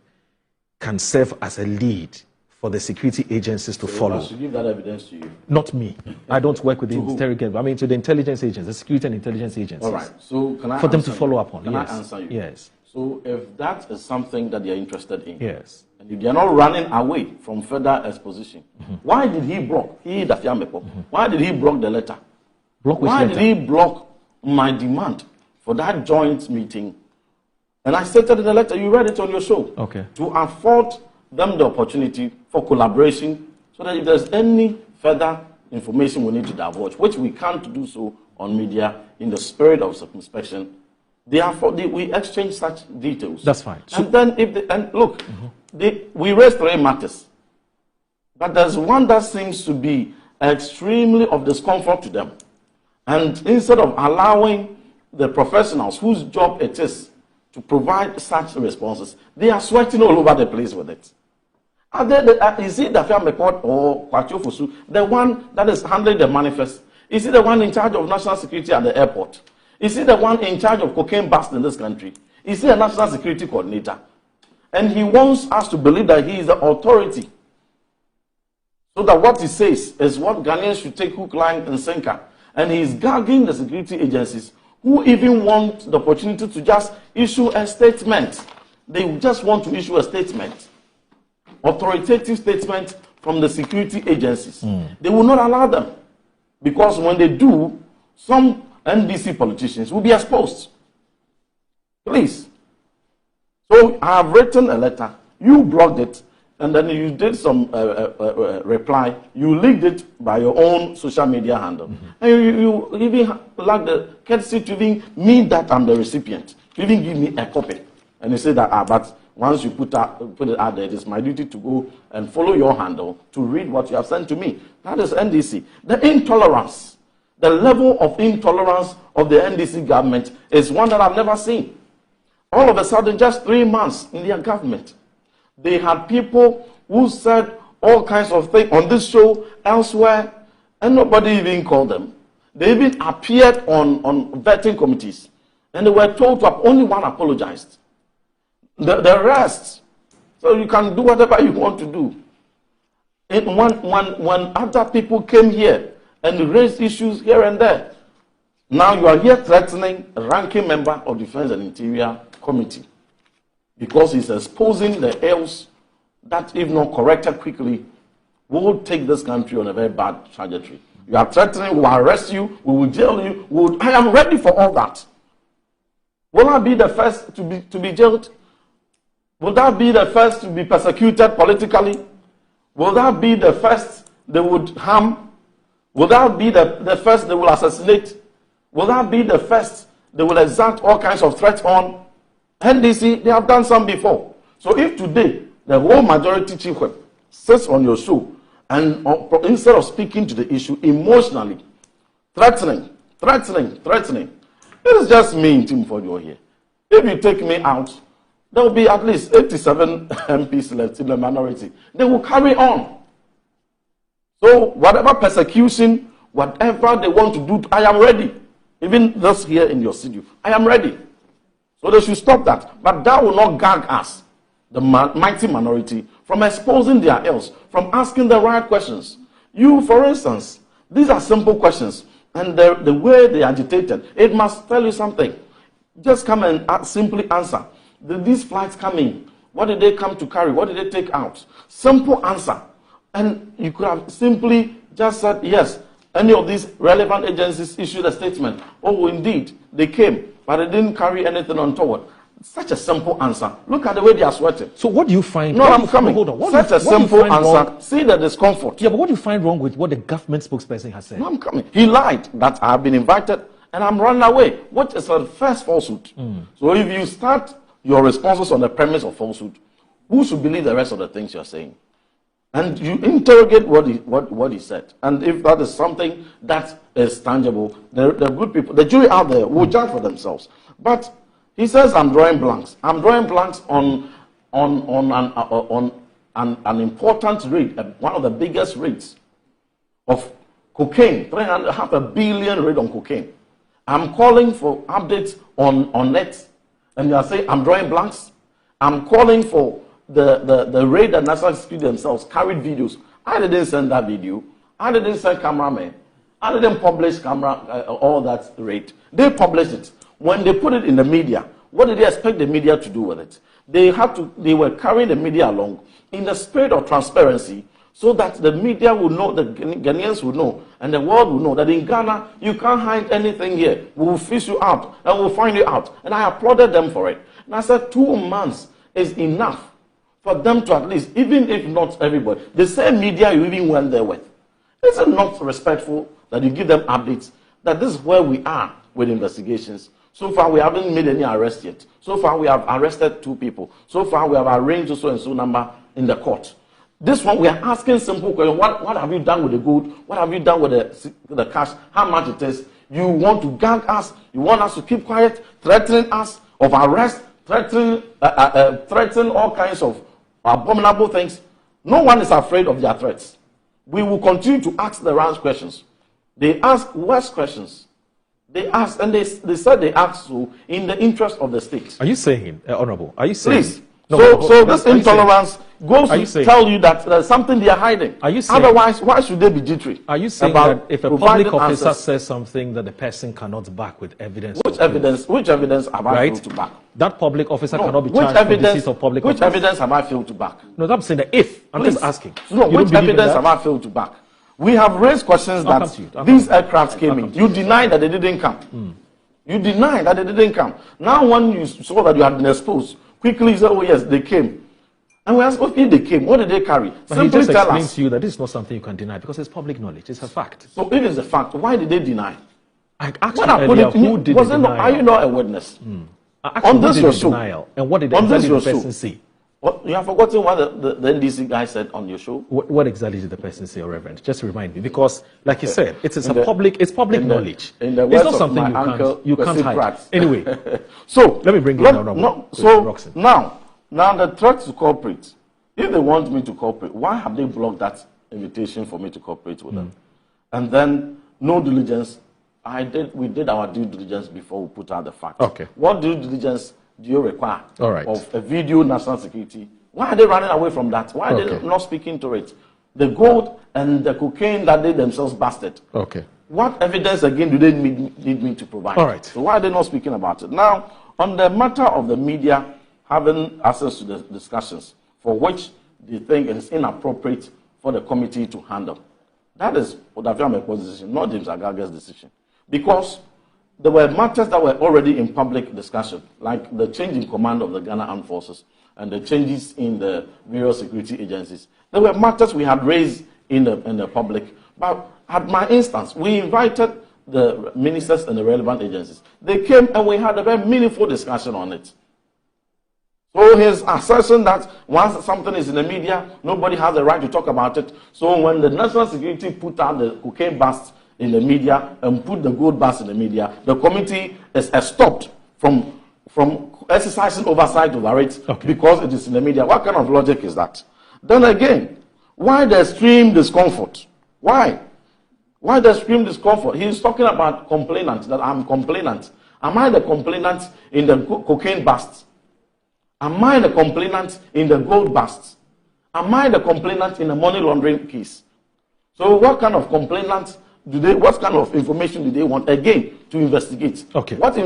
can serve as a lead for the security agencies to follow? I should give that evidence to you. Not me. I don't work with the interrogation. I mean, to the intelligence agents, the security and intelligence agencies. All right. So can I for them to follow up on? Can I answer you? Yes. So if that is something that you're interested in, yes, and if you're not running away from further exposition, why did he block? Defeamekpo. Why did he block the letter? Why did he block my demand for that joint meeting? And I stated in the letter, you read it on your show, to afford them the opportunity for collaboration, so that if there's any further information we need to divulge, which we can't do so on media in the spirit of circumspection, therefore we exchange such details. That's fine. And then we raised 3 matters, but there's one that seems to be extremely of discomfort to them. And instead of allowing the professionals whose job it is to provide such responses, they are sweating all over the place with it. Is it Defeamekpo or Kwacho Fosu, the one that is handling the manifest? Is he the one in charge of national security at the airport? Is he the one in charge of cocaine bust in this country? Is he a national security coordinator? And he wants us to believe that he is the authority, so that what he says is what Ghanaians should take hook, line, and sinker. And he is gagging the security agencies who even want the opportunity to just issue a statement. They just want to issue a statement, authoritative statement from the security agencies. They will not allow them, because when they do, some NDC politicians will be exposed. Please. So I have written a letter, you blocked it, and then you did some reply. You leaked it by your own social media handle. And you even lack the courtesy to even me that I'm the recipient, to even give me a copy. And you say that, but once you put it out there, it is my duty to go and follow your handle to read what you have sent to me. That is NDC. The intolerance, the level of intolerance of the NDC government is one that I've never seen. All of a sudden, just 3 months in their government, they had people who said all kinds of things on this show, elsewhere, and nobody even called them. They even appeared on vetting committees, and they were told to only one apologized. The rest, so you can do whatever you want to do. And when other people came here and raised issues here and there, now you are here threatening a ranking member of Defense and Interior Committee, because he's exposing the ills that, if not corrected quickly, will take this country on a very bad trajectory. You are threatening, we will arrest you, we will jail you. I am ready for all that. Will I be the first to be jailed? Will that be the first to be persecuted politically? Will that be the first they would harm? Will that be the first they will assassinate? Will that be the first they will exert all kinds of threats on? NDC, they have done some before. So if today the whole majority chief whip sits on your show and instead of speaking to the issue emotionally, threatening, it is just me, Ntim, for you here. If you take me out, there will be at least 87 MPs left in the minority. They will carry on. So whatever persecution, whatever they want to do, I am ready. Even those here in your city, I am ready. So they should stop that. But that will not gag us, the mighty minority, from exposing their ills, from asking the right questions. You, for instance, these are simple questions. And the way they agitated, it must tell you something. Just come and simply answer. These flights coming, what did they come to carry? What did they take out? Simple answer. And you could have simply just said, yes, any of these relevant agencies issued a statement. Oh, indeed, they came, but they didn't carry anything untoward. Such a simple answer. Look at the way they are sweating. So what do you find? No, I'm coming. Hold on. Such a simple answer. See the discomfort. Yeah, but what do you find wrong with what the government spokesperson has said? No, I'm coming. He lied that I have been invited and I'm running away, which is a first falsehood. So if you start your responses on the premise of falsehood, who should believe the rest of the things you're saying? And you interrogate what he said. And if that is something that is tangible, the good people, the jury out there will judge for themselves. But he says, I'm drawing blanks. I'm drawing blanks on an important rate, one of the biggest rates of cocaine, 3.5 billion rate on cocaine. I'm calling for updates on it. And you are saying, I'm drawing blanks. I'm calling for the raid that National Security themselves carried videos. I didn't send that video. I didn't send cameramen. I didn't publish all that raid. They published it. When they put it in the media, what did they expect the media to do with it? They were carrying the media along in the spirit of transparency so that the media will know, the Ghanaians will know, and the world will know that in Ghana, you can't hide anything here. We will fish you out, and we'll find you out. And I applauded them for it. And I said 2 months is enough for them to at least, even if not everybody, the same media you even went there with. Is it not respectful that you give them updates that this is where we are with investigations? So far, we haven't made any arrests yet. So far, we have arrested 2 people. So far, we have arranged so and so number in the court. This one, we are asking simple questions. What have you done with the gold? What have you done with the cash? How much it is? You want to gag us? You want us to keep quiet? Threatening us of arrest? Threatening all kinds of abominable things? No one is afraid of their threats. We will continue to ask the right questions. They ask worse questions. They asked, and they said they asked so in the interest of the state. Are you saying, Honorable, are you saying... Please. No, so this intolerance goes to tell you that there's something they are hiding. Are you saying, otherwise, why should they be jittery? Are you saying that if a public officer says something that the person cannot back with evidence? Which evidence have I failed to back? That public officer cannot be charged with deceit of public office. Which evidence have I failed to back? No, I'm saying that if. I'm just asking. No, which evidence have I failed to back? We have raised questions that these aircrafts came in. You deny that they didn't come. You deny that they didn't come. Now when you saw that you had been exposed, quickly you said, oh yes, they came. And we asked, what if they came? What did they carry? But simply he just explained to you that this is not something you can deny because it's public knowledge. It's a fact. So it is a fact. Why did they deny? I asked you earlier, who did the denial? Are you not a witness? On this your show. And what did the person say? What, you have forgotten what the NDC guy said on your show? What exactly did the person say, Reverend? Just remind me, because, like you said, it's public knowledge. It's not something you can't hide. Anyway, so let me bring it down. Now the threat to cooperate. If they want me to cooperate, why have they blocked that invitation for me to cooperate with them? And then no diligence. We did our due diligence before we put out the facts. Okay. What due diligence do you require of a video national security? Why are they running away from that? Why are they not speaking to it? The gold and the cocaine that they themselves busted. Okay. What evidence again do they need me to provide? All right. So why are they not speaking about it? Now, on the matter of the media having access to the discussions for which they think it is inappropriate for the committee to handle. That is Defeamekpo's decision, not James Agaga's decision. Because there were matters that were already in public discussion, like the change in command of the Ghana Armed Forces and the changes in the various security agencies. There were matters we had raised in the public. But at my instance, we invited the ministers and the relevant agencies. They came and we had a very meaningful discussion on it. So his assertion that once something is in the media, nobody has the right to talk about it. So when the national security put out the cocaine bust in the media and put the gold bust in the media, the committee is stopped from exercising oversight over it because it is in the media. What kind of logic is that? Then again, why the extreme discomfort? Why? Why the extreme discomfort? He is talking about complainant, that I'm complainant. Am I the complainant in the cocaine bust? Am I the complainant in the gold bust? Am I the complainant in the money laundering case? So what kind of complainant what kind of information do they want again to investigate? Okay. What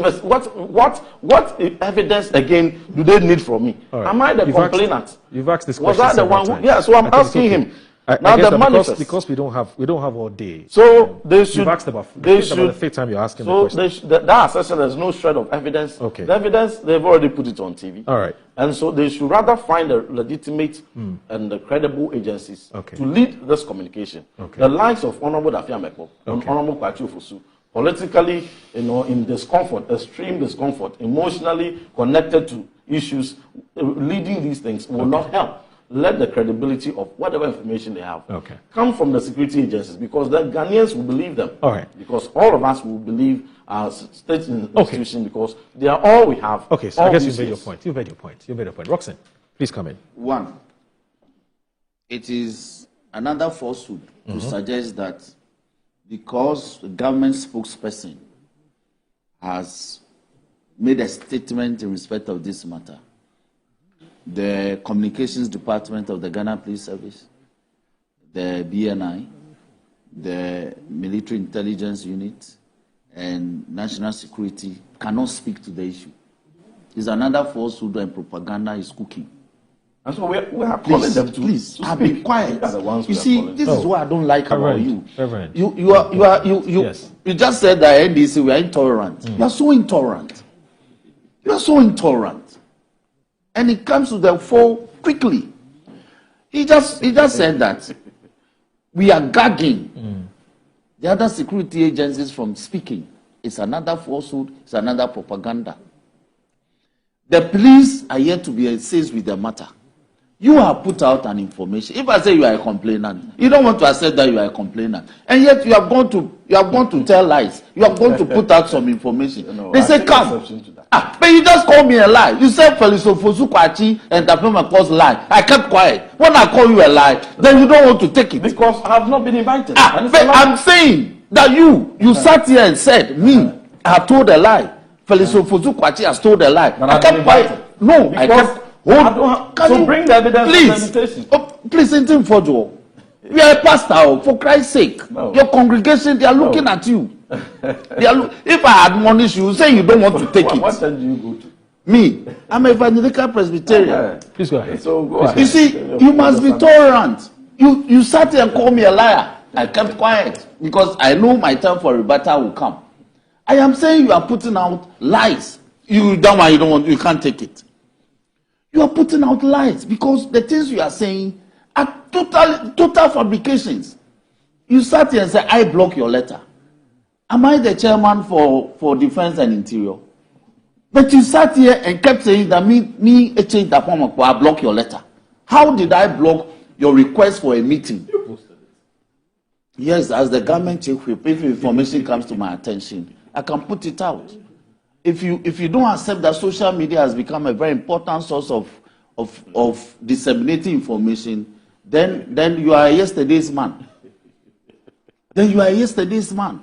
evidence again do they need from me? Right. Am I the complainant? You've asked this question. Was I the one who? Yeah. So I'm asking him. Now the manifest, because we don't have all day. So they should. You've asked about the fifth time you're asking the question. So that assessment, there's no shred of evidence. Okay. The evidence, they've already put it on TV. All right. And so they should rather find the legitimate and the credible agencies to lead this communication. Okay. The likes of Honorable Defeamekpo and Honorable Kwachu Fosu, politically, in discomfort, extreme discomfort, emotionally connected to issues, leading these things will not help. Let the credibility of whatever information they have come from the security agencies, because the Ghanaians will believe them. All right. Because all of us will believe our state institutions, because they are all we have. Okay, so I guess you've made your point. You've made your point. Roxanne, please come in. One, it is another falsehood to suggest that because the government spokesperson has made a statement in respect of this matter, the Communications Department of the Ghana Police Service, the BNI, the Military Intelligence Unit, and National Security cannot speak to the issue. It's another falsehood and propaganda is cooking. And so we are calling them to please be quiet. You see, this is what I don't like about you. Reverend. You just said that NDC we are intolerant. You are so intolerant. You are so intolerant. And it comes to the fore quickly. He just said that we are gagging the other security agencies from speaking. It's another falsehood. It's another propaganda. The police are yet to be seized with the matter. You have put out an information. If I say you are a complainant, you don't want to accept that you are a complainant, and yet you are going to tell lies. You are going to put out some information. They say come. But you just call me a lie. You said Felicito Fosu and Defeamekpo's lie. I kept quiet. When I call you a lie, then you don't want to take it. Because I have not been invited. I'm saying that you sat here and said, I have told a lie. Felicito Fosu has told a lie. I kept quiet. No, I kept. So bring the evidence. Please, please, Ntim Fojo. You are a pastor, for Christ's sake. No. Your congregation, they are looking at you. If I admonish you, say you don't want to take it. What time do you go to? Me, I'm an evangelical Presbyterian. Please go ahead. So go ahead. You see, you must be tolerant. You sat here and called me a liar. I kept quiet because I know my time for rebuttal will come. I am saying you are putting out lies. You can't take it. You are putting out lies because the things you are saying are total fabrications. You sat here and said, I block your letter. Am I the chairman for Defense and Interior? But you sat here and kept saying that me Defeamekpo, I block your letter. How did I block your request for a meeting? You posted it. Yes, as the government chief whip, if information comes to my attention, I can put it out. If you don't accept that social media has become a very important source of disseminating information, then you are yesterday's man. Then you are yesterday's man.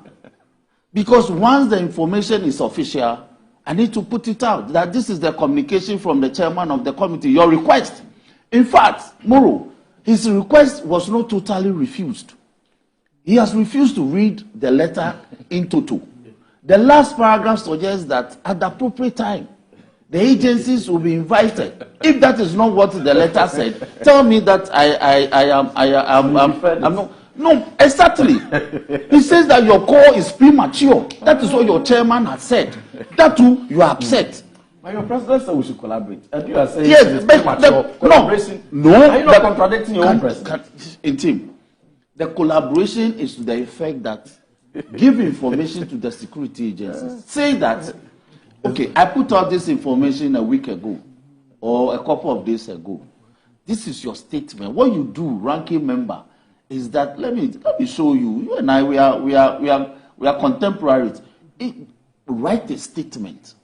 Because once the information is official, I need to put it out that this is the communication from the chairman of the committee, your request. In fact, Moro, his request was not totally refused. He has refused to read the letter in toto. The last paragraph suggests that at the appropriate time, the agencies will be invited. If that is not what the letter said, tell me that I'm not. No, exactly. He says that your call is premature. That is what your chairman has said. That too, you are upset. But your president said we should collaborate. And you are saying Yes, but collaboration. No, are you not contradicting your own president? Ntim, the collaboration is to the effect that give information to the security agencies. Say that, okay, I put out this information a week ago or a couple of days ago. This is your statement. What you do, ranking member, is that let me show you. You and I, we are contemporaries. Write a statement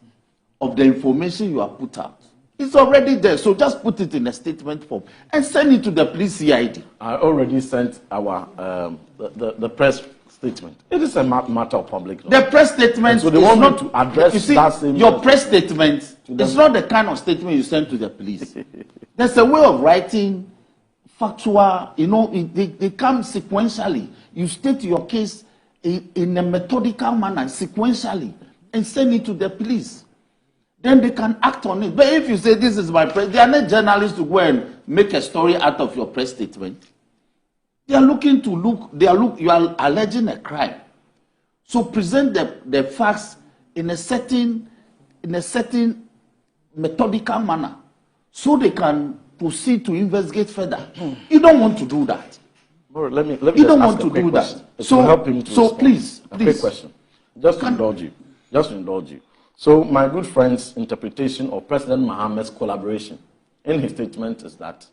of the information you have put out. It's already there, so just put it in a statement form and send it to the police CID. I already sent our the press statement. It is a matter of public law. The press statement so they want not to address you see, that same your press statement is not the kind of statement you send to the police. There's a way of writing factual, they come sequentially. You state your case in a methodical manner, sequentially, and send it to the police. Then they can act on it. But if you say this is my press, they are not journalists to go and make a story out of your press statement. They are looking to you are alleging a crime. So present the facts in a certain methodical manner so they can proceed to investigate further. You don't want to do that. Bro, let me you don't want to do that. So help him to so please. A quick question. Just to indulge you. So my good friend's interpretation of President Mohammed's collaboration in his statement is that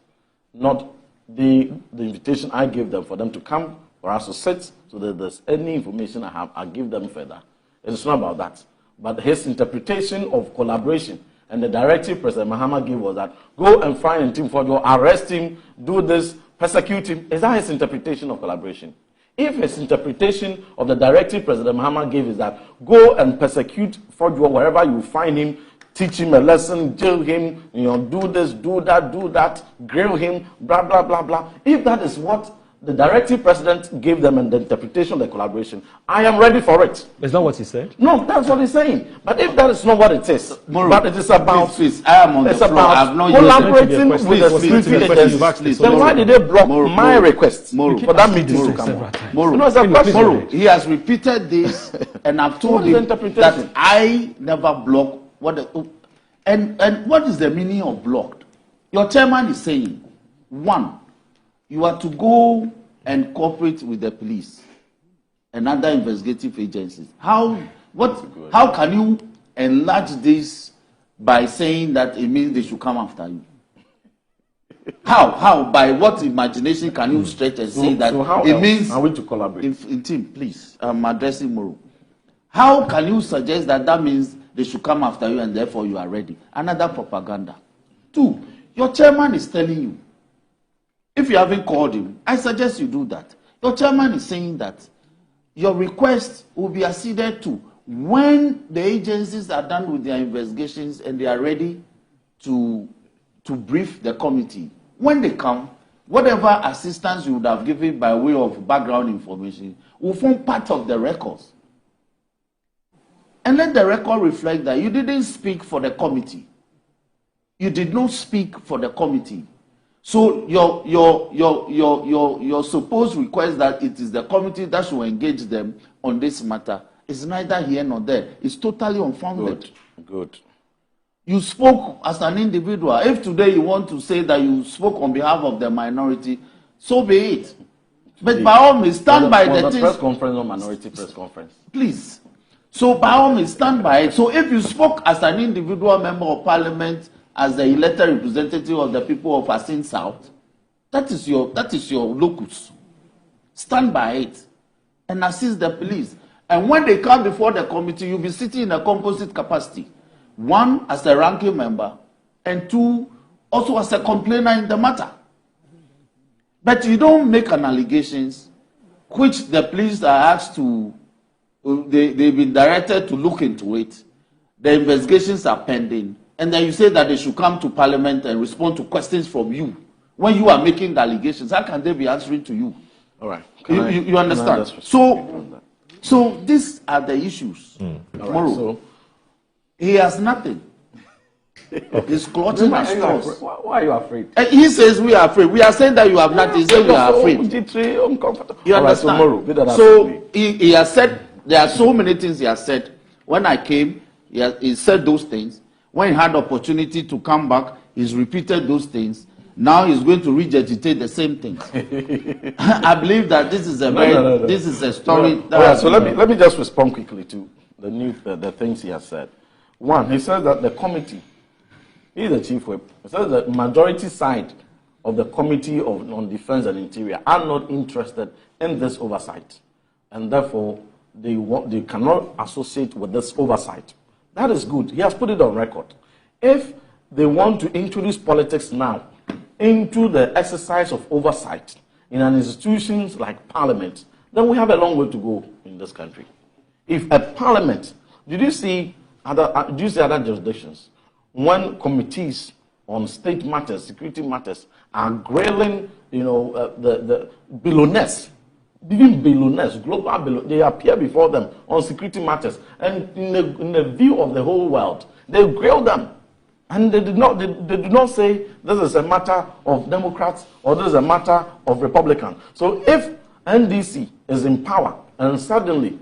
not the invitation I gave them for them to come for us to sit so that there's any information I have, I give them further. It's not about that. But his interpretation of collaboration and the directive President Mohammed gave was that go and find Ntim Forjo, arrest him, do this, persecute him. Is that his interpretation of collaboration? If his interpretation of the directive President Mohammed gave is that go and persecute Forjo wherever you find him, teach him a lesson, jail him, do this, do that, grill him, blah, blah, blah, blah. If that is what the directive president gave them and the interpretation of the collaboration, I am ready for it. Is that what he said? No, that's what he's saying. But if that is not what it is, but it is about, please, I am on the floor. I have not collaborating with the security agencies, then why did they block my request for that meeting to come on? Moro, he has repeated this, and I've told him that I never block and what is the meaning of blocked? Your chairman is saying, one, you are to go and cooperate with the police and other investigative agencies. How can you enlarge this by saying that it means they should come after you? How? By what imagination can you stretch and say that it means are we to collaborate? In team, please. I'm addressing Moro. How can you suggest that means they should come after you and therefore you are ready? Another propaganda. Two, your chairman is telling you, if you haven't called him, I suggest you do that. Your chairman is saying that your request will be acceded to when the agencies are done with their investigations and they are ready to brief the committee. When they come, whatever assistance you would have given by way of background information will form part of the records. And let the record reflect that you didn't speak for the committee. You did not speak for the committee. So your supposed request that it is the committee that should engage them on this matter is neither here nor there. It's totally unfounded. Good. You spoke as an individual. If today you want to say that you spoke on behalf of the minority, so be it. But by all means, stand by the things. Press conference or minority press conference. Please. So by all means, stand by it. So if you spoke as an individual member of parliament, as the elected representative of the people of Asin South, that is your locus. Stand by it and assist the police. And when they come before the committee, you'll be sitting in a composite capacity. One, as a ranking member, and two, also as a complainer in the matter. But you don't make an allegations which the police are asked to, they've been directed to look into it. The investigations are pending. And then you say that they should come to parliament and respond to questions from you. When you are making the allegations, how can they be answering to you? All right. You understand? So these are the issues. All right, so he has nothing. He's clutching at straws. Why are you afraid? He says we are afraid. We are saying that you have not. He says we are afraid. You understand? So he has said, there are so many things he has said. When I came, he said those things. When he had opportunity to come back, he's repeated those things. Now he's going to regurgitate the same things. I believe that this is a this is a story. So let me just respond quickly to the things he has said. One, he says that the committee, he's the chief whip. He says that majority side of the Committee on Defense and Interior are not interested in this oversight, and therefore they cannot associate with this oversight. That is good. He has put it on record. If they want to introduce politics now into the exercise of oversight in an institutions like Parliament, then we have a long way to go in this country. If a Parliament, did you see other jurisdictions when committees on state matters, security matters, are grilling, the billionaires, even billionaires, global billionaires, they appear before them on security matters, and in the view of the whole world, they grill them. And they do not say this is a matter of Democrats or this is a matter of Republicans. So if NDC is in power and suddenly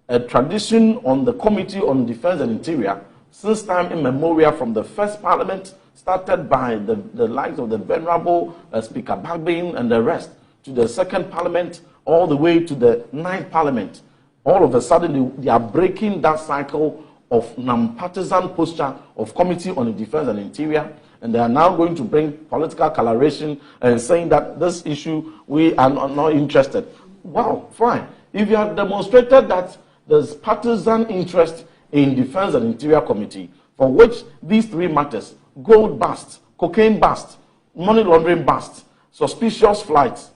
a tradition on the Committee on Defense and Interior, since time immemorial from the first Parliament, started by the likes of the Venerable Speaker Bagbin and the rest, to the second Parliament, all the way to the ninth Parliament, all of a sudden they are breaking that cycle of non-partisan posture of Committee on the Defense and Interior, and they are now going to bring political coloration and saying that this issue, we are not interested. Wow, fine. If you have demonstrated that there's partisan interest in Defense and Interior Committee, for which these three matters, gold bust, cocaine bust, money laundering bust, suspicious flights,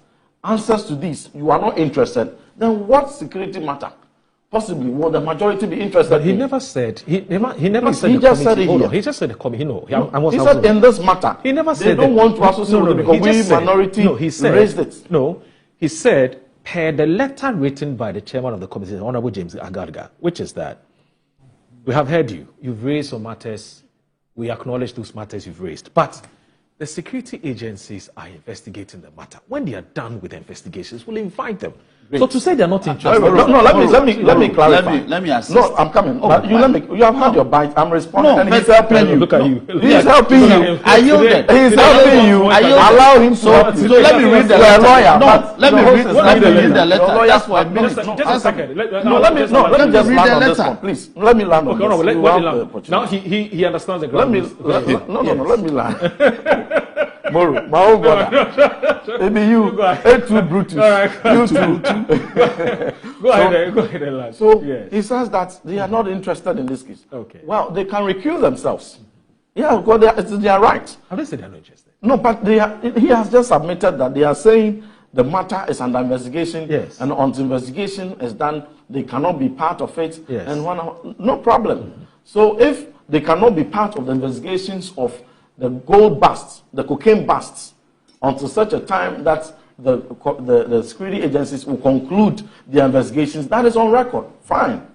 answers to these, you are not interested, then what security matter? Possibly will the majority be interested? But he never said. He never said. He just said it here. here. He just said the committee. No, he said in this matter. He never said they don't want to associate with it because we minority raised it. No, he said per the letter written by the chairman of the committee, Honorable James Agarga, which is that we have heard you. You've raised some matters. We acknowledge those matters you've raised, but the security agencies are investigating the matter. When they are done with the investigations, we'll invite them. Great. So to say they're not interested. Let me clarify. Let me assist. No, I'm coming. But you have had your bite. I'm responding. No, and he's helping you. Look at you. He's helping you. I yielded. He's helping you. Allow him to help you. So let me read the letter. Lawyer. No, let me read the letter. Just for a minute. Just a second. Let me just land on this one, please. Let me land on this. Okay, let now he understands the ground. Let me land. Moro, my own brother. Maybe you, A2 Brutus. You too. Go ahead, lad. So he says that they are not interested in this case. Okay. Well, they can recuse themselves. Yeah, because it's their right. Have they said they are not interested? No, but he has just admitted that they are saying the matter is under investigation. Yes. And until investigation is done, they cannot be part of it. Yes. And no problem. So if they cannot be part of the investigations of the gold busts, the cocaine busts, until such a time that the security agencies will conclude their investigations, that is on record. Fine.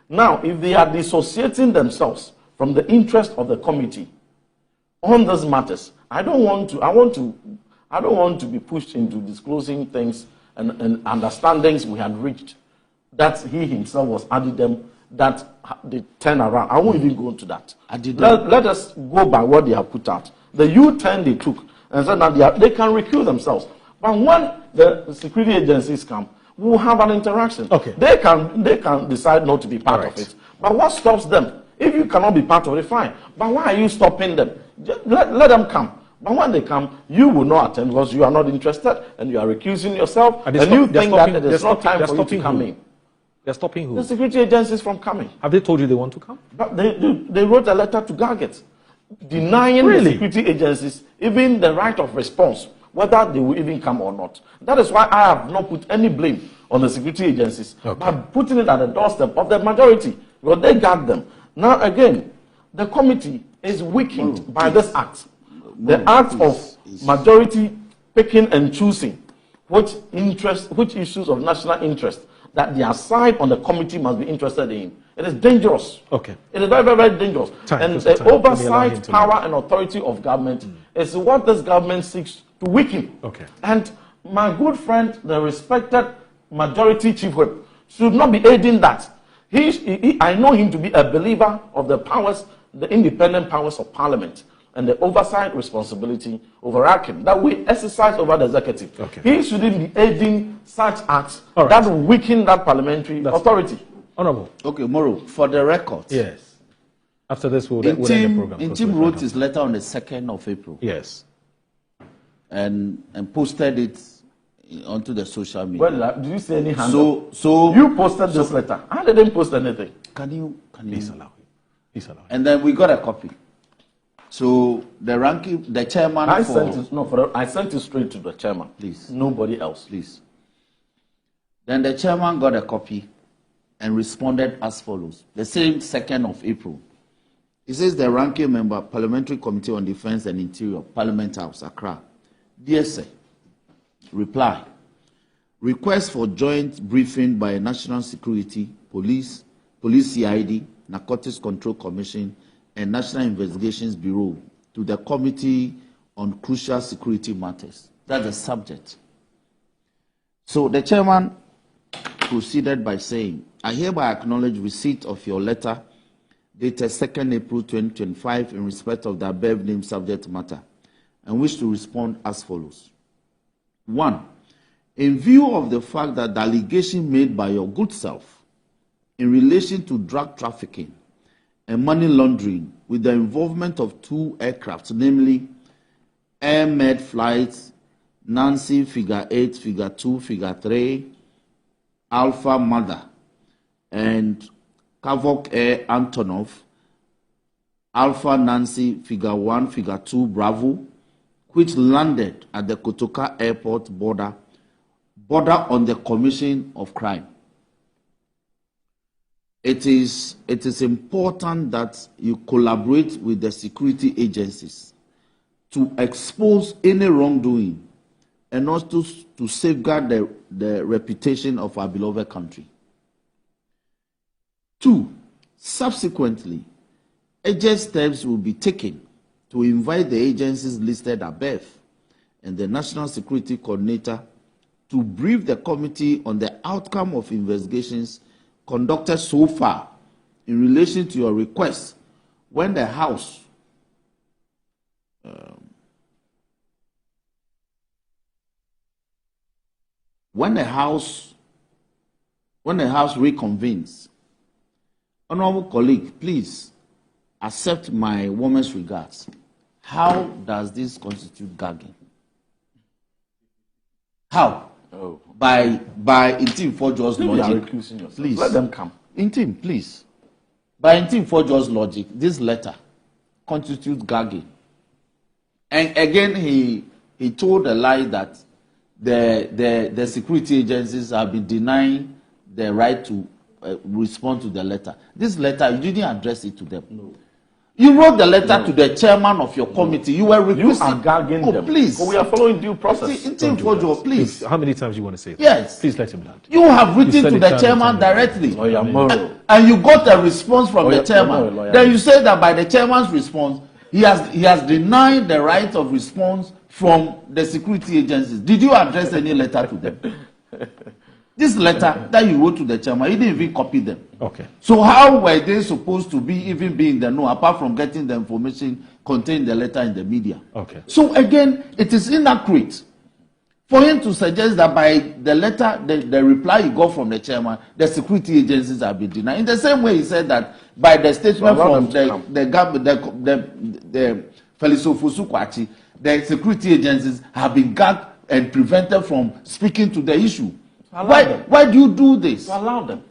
Now, if they are dissociating themselves from the interest of the committee on these matters, I don't want to be pushed into disclosing things and understandings we had reached that he himself was adding them, that they turn around. I won't even go into that. Let us go by what they have put out. The U-turn they took, and so now they can recuse themselves. But when the security agencies come, we'll have an interaction. Okay. They can decide not to be part of it. But what stops them? If you cannot be part of it, fine. But why are you stopping them? Let them come. But when they come, you will not attend because you are not interested and you are recusing yourself. And you think that there is no time for you to come in. They're stopping who? The security agencies from coming. Have they told you they want to come? But they wrote a letter to Garget denying the security agencies even the right of response, whether they will even come or not. That is why I have not put any blame on the security agencies, but putting it at the doorstep of the majority, because they guard them. Now again, the committee is weakened by this act. The act of majority picking and choosing which issues of national interest that their side on the committee must be interested in. It is dangerous. Okay. It is very, very, very dangerous. And the oversight power and authority of government is what this government seeks to weaken. Okay. And my good friend, the respected majority chief whip, should not be aiding that. I know him to be a believer of the powers, the independent powers of parliament and the oversight responsibility overarching that we exercise over the executive. Okay. He shouldn't be aiding such acts that will weaken that parliamentary authority. Honorable. Okay, Moro, for the record. Yes. After this, we'll end the program. Ntim wrote his letter on the 2nd of April. Yes. And posted it onto the social media. Well, did you see any handle? So you posted this letter. I didn't post anything. Can you? Please allow him. Please allow him. And then we got a copy. So the chairman. I sent it straight to the chairman. Please. Nobody else. Please. Then the chairman got a copy and responded as follows. The same 2nd of April. He says the ranking member, Parliamentary Committee on Defense and Interior, Parliament House, Accra. Dear sir, reply. Request for joint briefing by National Security, Police CID, Narcotics Control Commission, and National Investigations Bureau to the Committee on Crucial Security Matters. That's the subject. So the chairman proceeded by saying, I hereby acknowledge receipt of your letter dated 2nd April 2025 in respect of the above named subject matter and wish to respond as follows. 1. In view of the fact that the allegation made by your good self in relation to drug trafficking and money laundering with the involvement of 2 aircraft, namely Air Med flights Nancy figure 8, figure 2, figure 3, Alpha Mother, and Kavok Air Antonov, Alpha Nancy figure 1, figure 2, Bravo, which landed at the Kotoka Airport border on the commission of crime. It is important that you collaborate with the security agencies to expose any wrongdoing and also to safeguard the reputation of our beloved country. 2. Subsequently, urgent steps will be taken to invite the agencies listed above and the National Security Coordinator to brief the committee on the outcome of investigations conducted so far in relation to your request when the House reconvenes. Honorable colleague, please accept my warmest regards. How does this constitute gagging? How? Oh. By Ntim Fojo's logic. Please. Let them come. Ntim, please. By Ntim Fojo's logic, this letter constitutes gagging. And again, he told a lie that the security agencies have been denying the right to respond to the letter. This letter, you didn't address it to them. No. You wrote the letter to the chairman of your committee. You were requesting. You are gagging them. Please. But we are following due process. Ntim Fojo, please. How many times do you want to say that? Yes. Please let him land. You have written to the chairman directly. And you got a response from the chairman. Then you said that by the chairman's response, he has denied the right of response from the security agencies. Did you address any letter to them? This letter that you wrote to the chairman, you didn't even copy them. Okay. So how were they supposed to be in the know, apart from getting the information contained in the letter in the media? Okay. So again, it is inaccurate for him to suggest that by the letter, the reply he got from the chairman, the security agencies have been denied. In the same way, he said that by the statement from the Felix Ofosu-Kwakye, the security agencies have been gagged and prevented from speaking to the issue. Why do you do this? Allow them.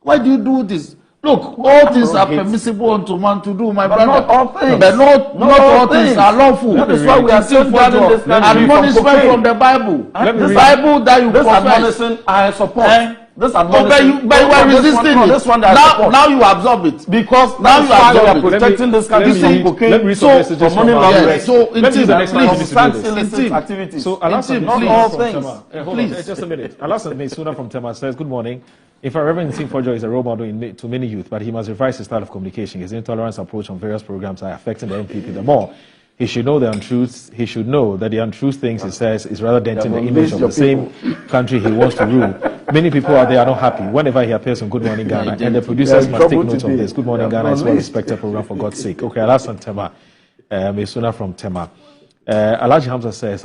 Why do you do this? Look, all things are permissible unto man to do, my brother. Not all things. But not all things are lawful. That is why we are still gathering this admonishment from the Bible. The Bible that you admonition I support. This admonition. But you are resisting it. This one now you absorb it. Because now you absorb it. Protecting this country from cocaine. Let me read some for money laundering. So illicit activities. So Alassane, not all things. Please, just a minute. Alassane Suna from Tema says, good morning. In fact, Reverend Ntim Fojo is a role model to many youth, but he must revise his style of communication. His intolerance approach on various programs are affecting the MPP the more. He should know the untruths. He should know that the untruth things he says is rather denting the image of the same country he wants to rule. Many people out there are not happy whenever he appears on Good Morning Ghana, and the producers must take note of this. Good Morning Ghana is a well-respected program, for God's sake. Okay, I'll ask on Tema. Mesuna from Tema. Alhaji Hamza says,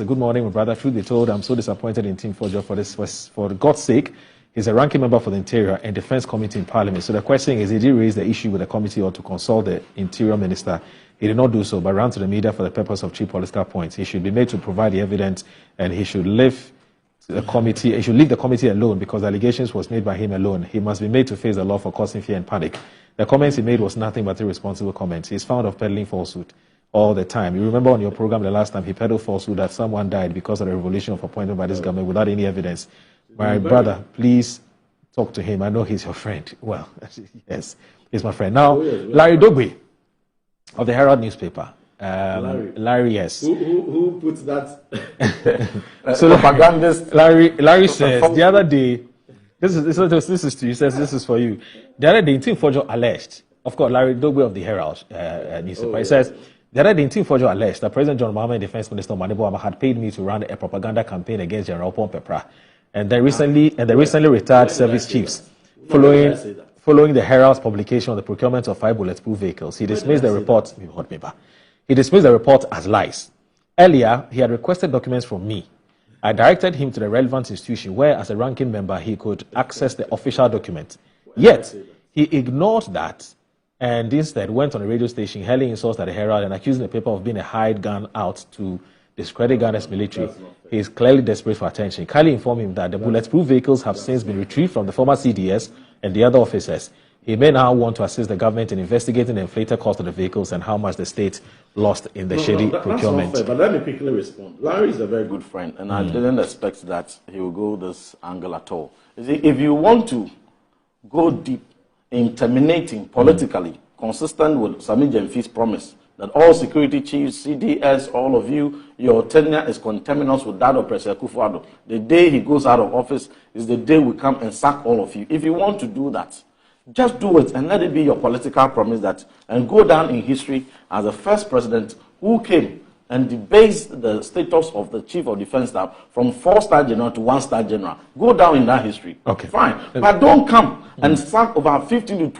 good morning, my brother. Truth be told, I'm so disappointed in Ntim Fojo for this. For God's sake, he's a ranking member for the Interior and Defense Committee in Parliament. So the question is, did he raise the issue with the committee or to consult the Interior Minister? He did not do so, but ran to the media for the purpose of cheap political points. He should be made to provide the evidence, and he should leave the committee alone, because the allegations was made by him alone. He must be made to face the law for causing fear and panic. The comments he made was nothing but irresponsible comments. He is found of peddling falsehood all the time. You remember on your program the last time he peddled falsehood that someone died because of the revolution of appointment by this government without any evidence. My brother, please talk to him. I know he's your friend. Well, yes, he's my friend. Now, Larry Dogbe of the Herald newspaper. Larry, yes. Who puts that? So propagandist. Larry says the other day, this is to you. Says this is for you. The other day, Ntim Fojo alleged. Of course, Larry Dogbe of the Herald newspaper. He says the other day, Ntim Fojo alleged that President John Mahama and Defense Minister Manebo Ama had paid me to run a propaganda campaign against General Paul Pepra, and the recently retired service chiefs, following the Herald's publication on the procurement of 5 bulletproof vehicles. He dismissed the report. He dismissed the report as lies. Earlier, he had requested documents from me. I directed him to the relevant institution where, as a ranking member, he could access the official document. Yet, he ignored that and instead went on a radio station hurling insults at the Herald and accusing the paper of being a hired gun out to discredit Ghana's military. He is clearly desperate for attention. Kylie informed him that the bulletproof vehicles have since been retrieved from the former CDS and the other officers. He may now want to assist the government in investigating the inflated cost of the vehicles and how much the state lost in the shady procurement. That's not fair, but let me quickly respond. Larry is a very good friend, and I didn't expect that he will go this angle at all. You see, if you want to go deep in terminating politically, consistent with Sami Jemfi's promise that all security chiefs, CDS, all of you, your tenure is conterminous with that of President Akufo-Addo. The day he goes out of office is the day we come and sack all of you. If you want to do that, just do it and let it be your political promise that, and go down in history as the first president who came and debased the status of the chief of defense staff from 4-star general to 1-star general. Go down in that history. Okay. Fine. But don't come and sack over 15 to